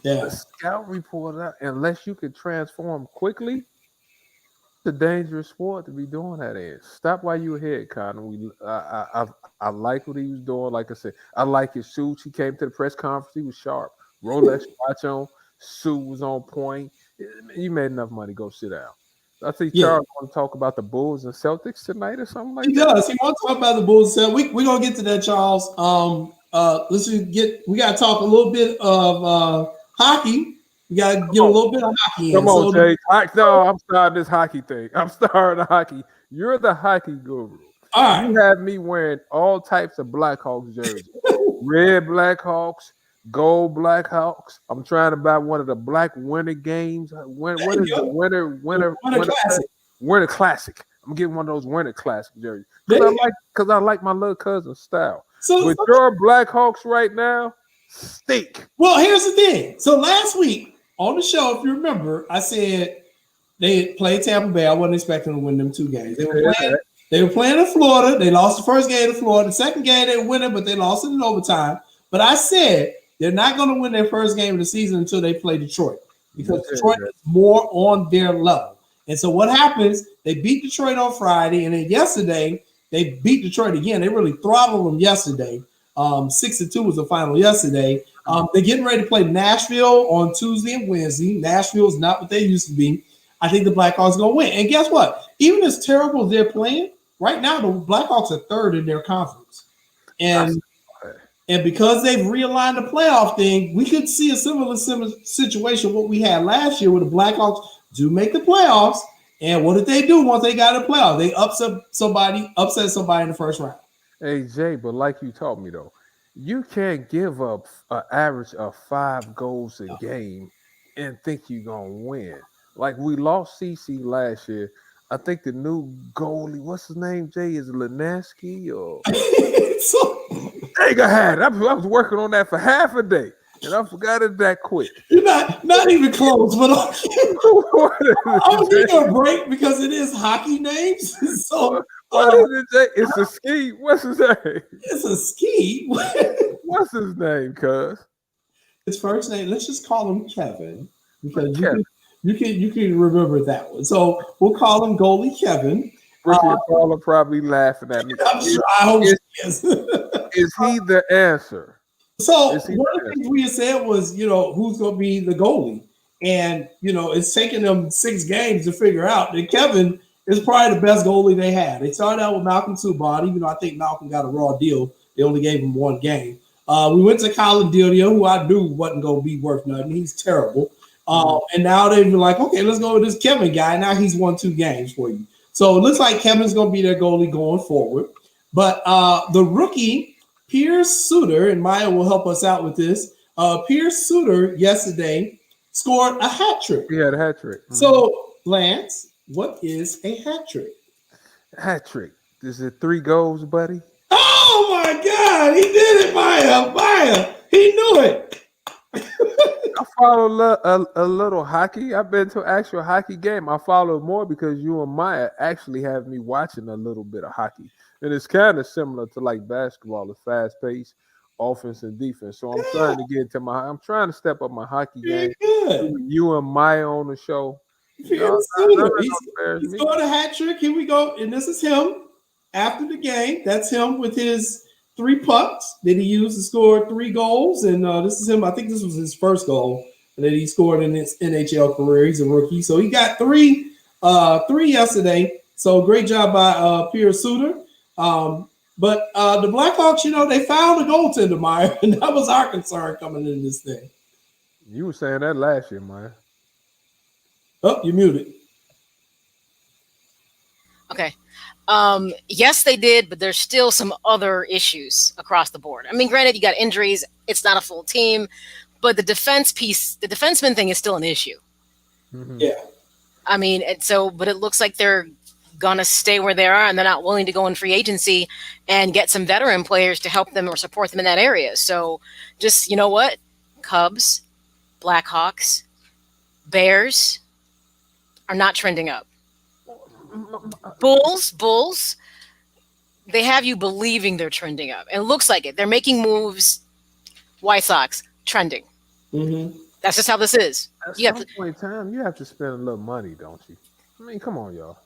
The scout report out, unless you can transform quickly, it's a dangerous sport to be doing that in. Stop while you ahead, Connor. I like what he was doing. Like I said, I like his suits. He came to the press conference. He was sharp. Rolex watch on. Suit was on point. You made enough money. Go sit down. I think Charles want to talk about the Bulls and Celtics tonight or something like that. He does. He wants to talk about the Bulls. We're going to get to that, Charles. We got to talk a little bit of hockey. We got to get a little bit of hockey in. Come on, Jay. No, I'm starting this hockey thing. I'm starting the hockey. You're the hockey guru. All right. You have me wearing all types of Blackhawks jerseys. Red Blackhawks, gold Blackhawks. I'm trying to buy one of the Black Winter Games. What is it? Winter Classic. I'm getting one of those Winter Classic jerseys because I like my little cousin's style. With your Blackhawks right now, stink. Well, here's the thing. So last week on the show, if you remember, I said they played Tampa Bay. I wasn't expecting to win them 2 games. They were playing in Florida. They lost the first game to Florida. The second game they were winning, but they lost it in overtime. But I said they're not going to win their first game of the season until they play Detroit, because Detroit is more on their level. And so what happens, they beat Detroit on Friday, and then yesterday they beat Detroit again. They really throttled them yesterday. 6-2 was the final yesterday. They're getting ready to play Nashville on Tuesday and Wednesday. Nashville is not what they used to be. I think the Blackhawks are going to win. And guess what? Even as terrible as they're playing, right now the Blackhawks are third in their conference. And because they've realigned the playoff thing, we could see a similar situation what we had last year, where the Blackhawks do make the playoffs. And what did they do once they got in the playoffs? They upset somebody in the first round. Hey, Jay, but like you taught me, though, you can't give up an average of 5 goals a game and think you're going to win. Like, we lost CC last year. I think the new goalie, what's his name, Jay? Is it Linansky or? Dang, I had it. I was working on that for half a day, and I forgot it that quick. You're not even close, but I'm giving you a break because it is hockey names. So what is it, Jay? It's a ski. What's his name? It's a ski. What's his name, cuz? His first name, let's just call him Kevin, because you can remember that one. So we'll call him goalie Kevin. Ricky and Paul are probably laughing at me. I'm sure. I hope he is. Is he the answer? So one of the things we said was, who's going to be the goalie? And, it's taken them 6 games to figure out that Kevin is probably the best goalie they had. They started out with Malcolm Subban, even though I think Malcolm got a raw deal. They only gave him 1 game. We went to Colin Delia, who I knew wasn't going to be worth nothing. He's terrible. And now they've been like, okay, let's go with this Kevin guy. Now he's won 2 games for you. So it looks like Kevin's going to be their goalie going forward. But the rookie, Pierce Suter, and Maya will help us out with this. Pierce Suter yesterday scored a hat trick. He had a hat trick. Mm-hmm. So, Lance, what is a hat trick? Hat trick. Is it 3 goals, buddy? Oh, my God. He did it, Maya. He knew it. I follow a little hockey. I've been to an actual hockey game. I follow more because you and Maya actually have me watching a little bit of hockey. And it's kind of similar to like basketball, the fast pace, offense and defense. So I'm trying to get into I'm trying to step up my hockey game. good. You and Maya on the show. He's scored a hat trick. Here we go. And this is him after the game. That's him with his 3 pucks that he used to score 3 goals. And this is him. I think this was his first goal that he scored in his NHL career. He's a rookie. So he got 3 yesterday. So great job by Pierre Suter. But the Blackhawks, they found a goaltender, Maya, and that was our concern coming into this thing. You were saying that last year, Maya. Oh, you're muted. Okay. Yes, they did, but there's still some other issues across the board. I mean, granted, you got injuries. It's not a full team, but the defense piece, the defenseman thing is still an issue. Mm-hmm. Yeah. I mean, but it looks like they're going to stay where they are, and they're not willing to go in free agency and get some veteran players to help them or support them in that area. So just, you know what? Cubs, Blackhawks, Bears are not trending up. Bulls, they have you believing they're trending up. And it looks like it. They're making moves. White Sox, trending. Mm-hmm. That's just how this is. At some point in time, you have to spend a little money, don't you? I mean, come on, y'all.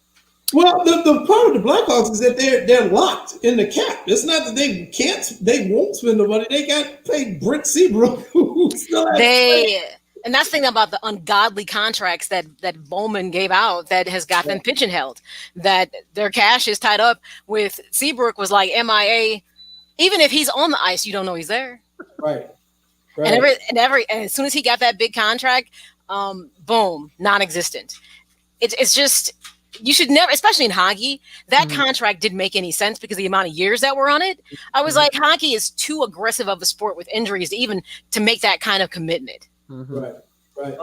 Well, the part of the Blackhawks is that they're locked in the cap. It's not that they won't spend the money. They got paid Brent Seabrook, who still has and that's the thing about the ungodly contracts that Bowman gave out that has got them pigeonholed. That their cash is tied up with Seabrook was like MIA. Even if he's on the ice, you don't know he's there. Right. And as soon as he got that big contract, boom, non-existent. It's just. You should never, especially in hockey, that contract didn't make any sense because of the amount of years that were on it. I was like, hockey is too aggressive of a sport with injuries to make that kind of commitment. Mm-hmm. Right.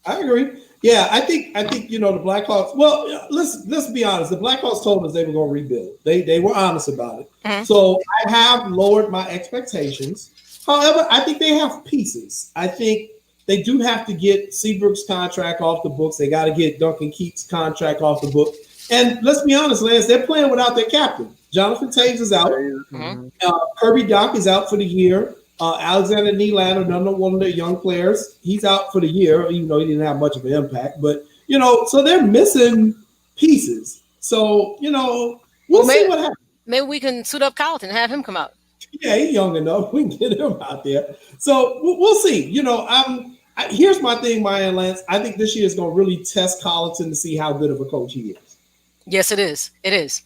I agree. Yeah, I think the Blackhawks. Well, let's be honest. The Blackhawks told us they were going to rebuild. They were honest about it. Mm-hmm. So I have lowered my expectations. However, I think they have pieces. I think they do have to get Seabrook's contract off the books. They got to get Duncan Keith's contract off the book. And let's be honest, Lance, they're playing without their captain. Jonathan Taves is out. Mm-hmm. Kirby Doc is out for the year. Alexander Nylander, another one of their young players, he's out for the year, even though he didn't have much of an impact. But, so they're missing pieces. So, we'll see what happens. Maybe we can suit up Carlton and have him come out. Yeah, he's young enough. We can get him out there. So we'll see. Here's my thing, Maya and Lance. I think this year is going to really test Colleton to see how good of a coach he is. Yes, it is. It is.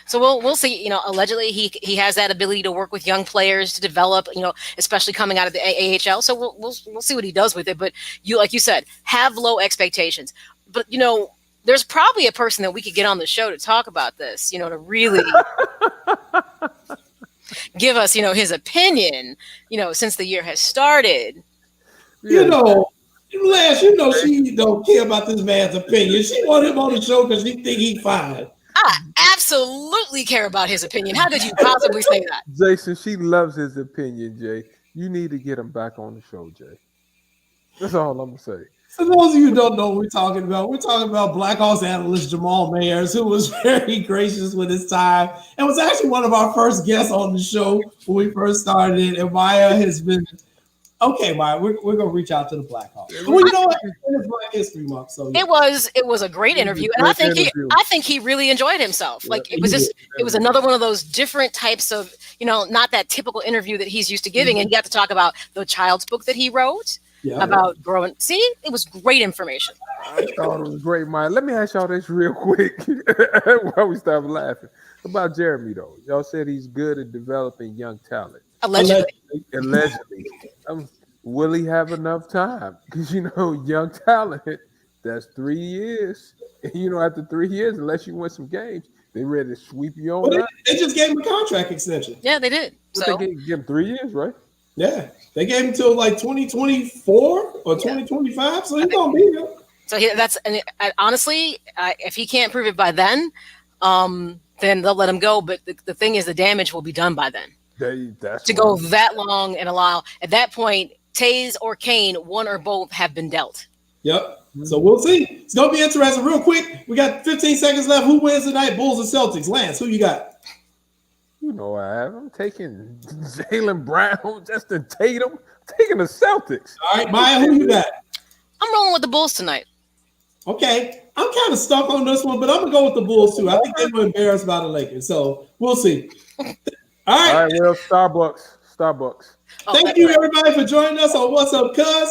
So we'll see. Allegedly he has that ability to work with young players to develop. Especially coming out of the AHL. So we'll see what he does with it. But like you said, have low expectations. But there's probably a person that we could get on the show to talk about this. To really give us his opinion. Since the year has started. Lance, she don't care about this man's opinion. She want him on the show because she think he's fine. I absolutely care about his opinion. How could you possibly say that? Jason, she loves his opinion, Jay. You need to get him back on the show, Jay. That's all I'm going to say. For those of you who don't know what we're talking about Blackhawks analyst Jamal Mayers, who was very gracious with his time and was actually one of our first guests on the show when we first started it. And Maya has been... Okay, Maya, we're gonna reach out to the Blackhawks. Well, you know what? It's Black History Month, so yeah. It was a great interview, and I think he really enjoyed himself. Like it was another one of those different types of not that typical interview that he's used to giving, and he got to talk about the child's book that he wrote about growing. See, it was great information. I thought it was great, Maya. Let me ask y'all this real quick while we stop laughing about Jeremy though. Y'all said he's good at developing young talent. Allegedly. Will he have enough time? Because young talent, that's 3 years. And after 3 years, unless you win some games, they ready to sweep you on. Well, they just gave him a contract extension. Yeah, they did. So they gave him 3 years, right? Yeah, they gave him till like 2024 or 2025. So he's gonna be here. So honestly, if he can't prove it by then they'll let him go. But the thing is, the damage will be done by then. Go that long and allow at that point, Taze or Kane, one or both have been dealt. Yep. So we'll see. It's gonna be interesting. Real quick, we got 15 seconds left. Who wins tonight? Bulls or Celtics? Lance, who you got? I'm taking Jaylen Brown, Justin Tatum. I'm taking the Celtics. All right, Maya, who you got? I'm rolling with the Bulls tonight. Okay, I'm kind of stuck on this one, but I'm gonna go with the Bulls too. I think they were embarrassed by the Lakers, so we'll see. All right. Well, Starbucks. Thank you, everybody, for joining us on What's Up, Cuz.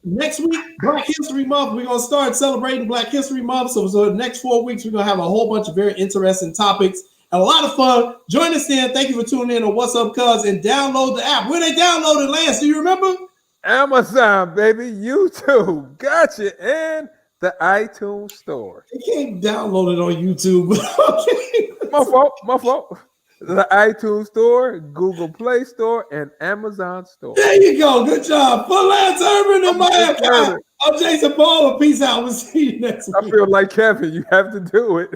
Next week, Black History Month, we're gonna start celebrating Black History Month. So the next 4 weeks, we're gonna have a whole bunch of very interesting topics and a lot of fun. Join us then. Thank you for tuning in on What's Up, Cuz, and download the app. Where they download it, Lance? Do you remember? Amazon, baby, YouTube, gotcha, and the iTunes store. You can't download it on YouTube. Okay. My fault. The iTunes store, Google Play Store, and Amazon store. There you go. Good job. For Lance Irvin and my I'm Jason Paul. Peace out. We'll see you next week. I feel like Kevin. You have to do it.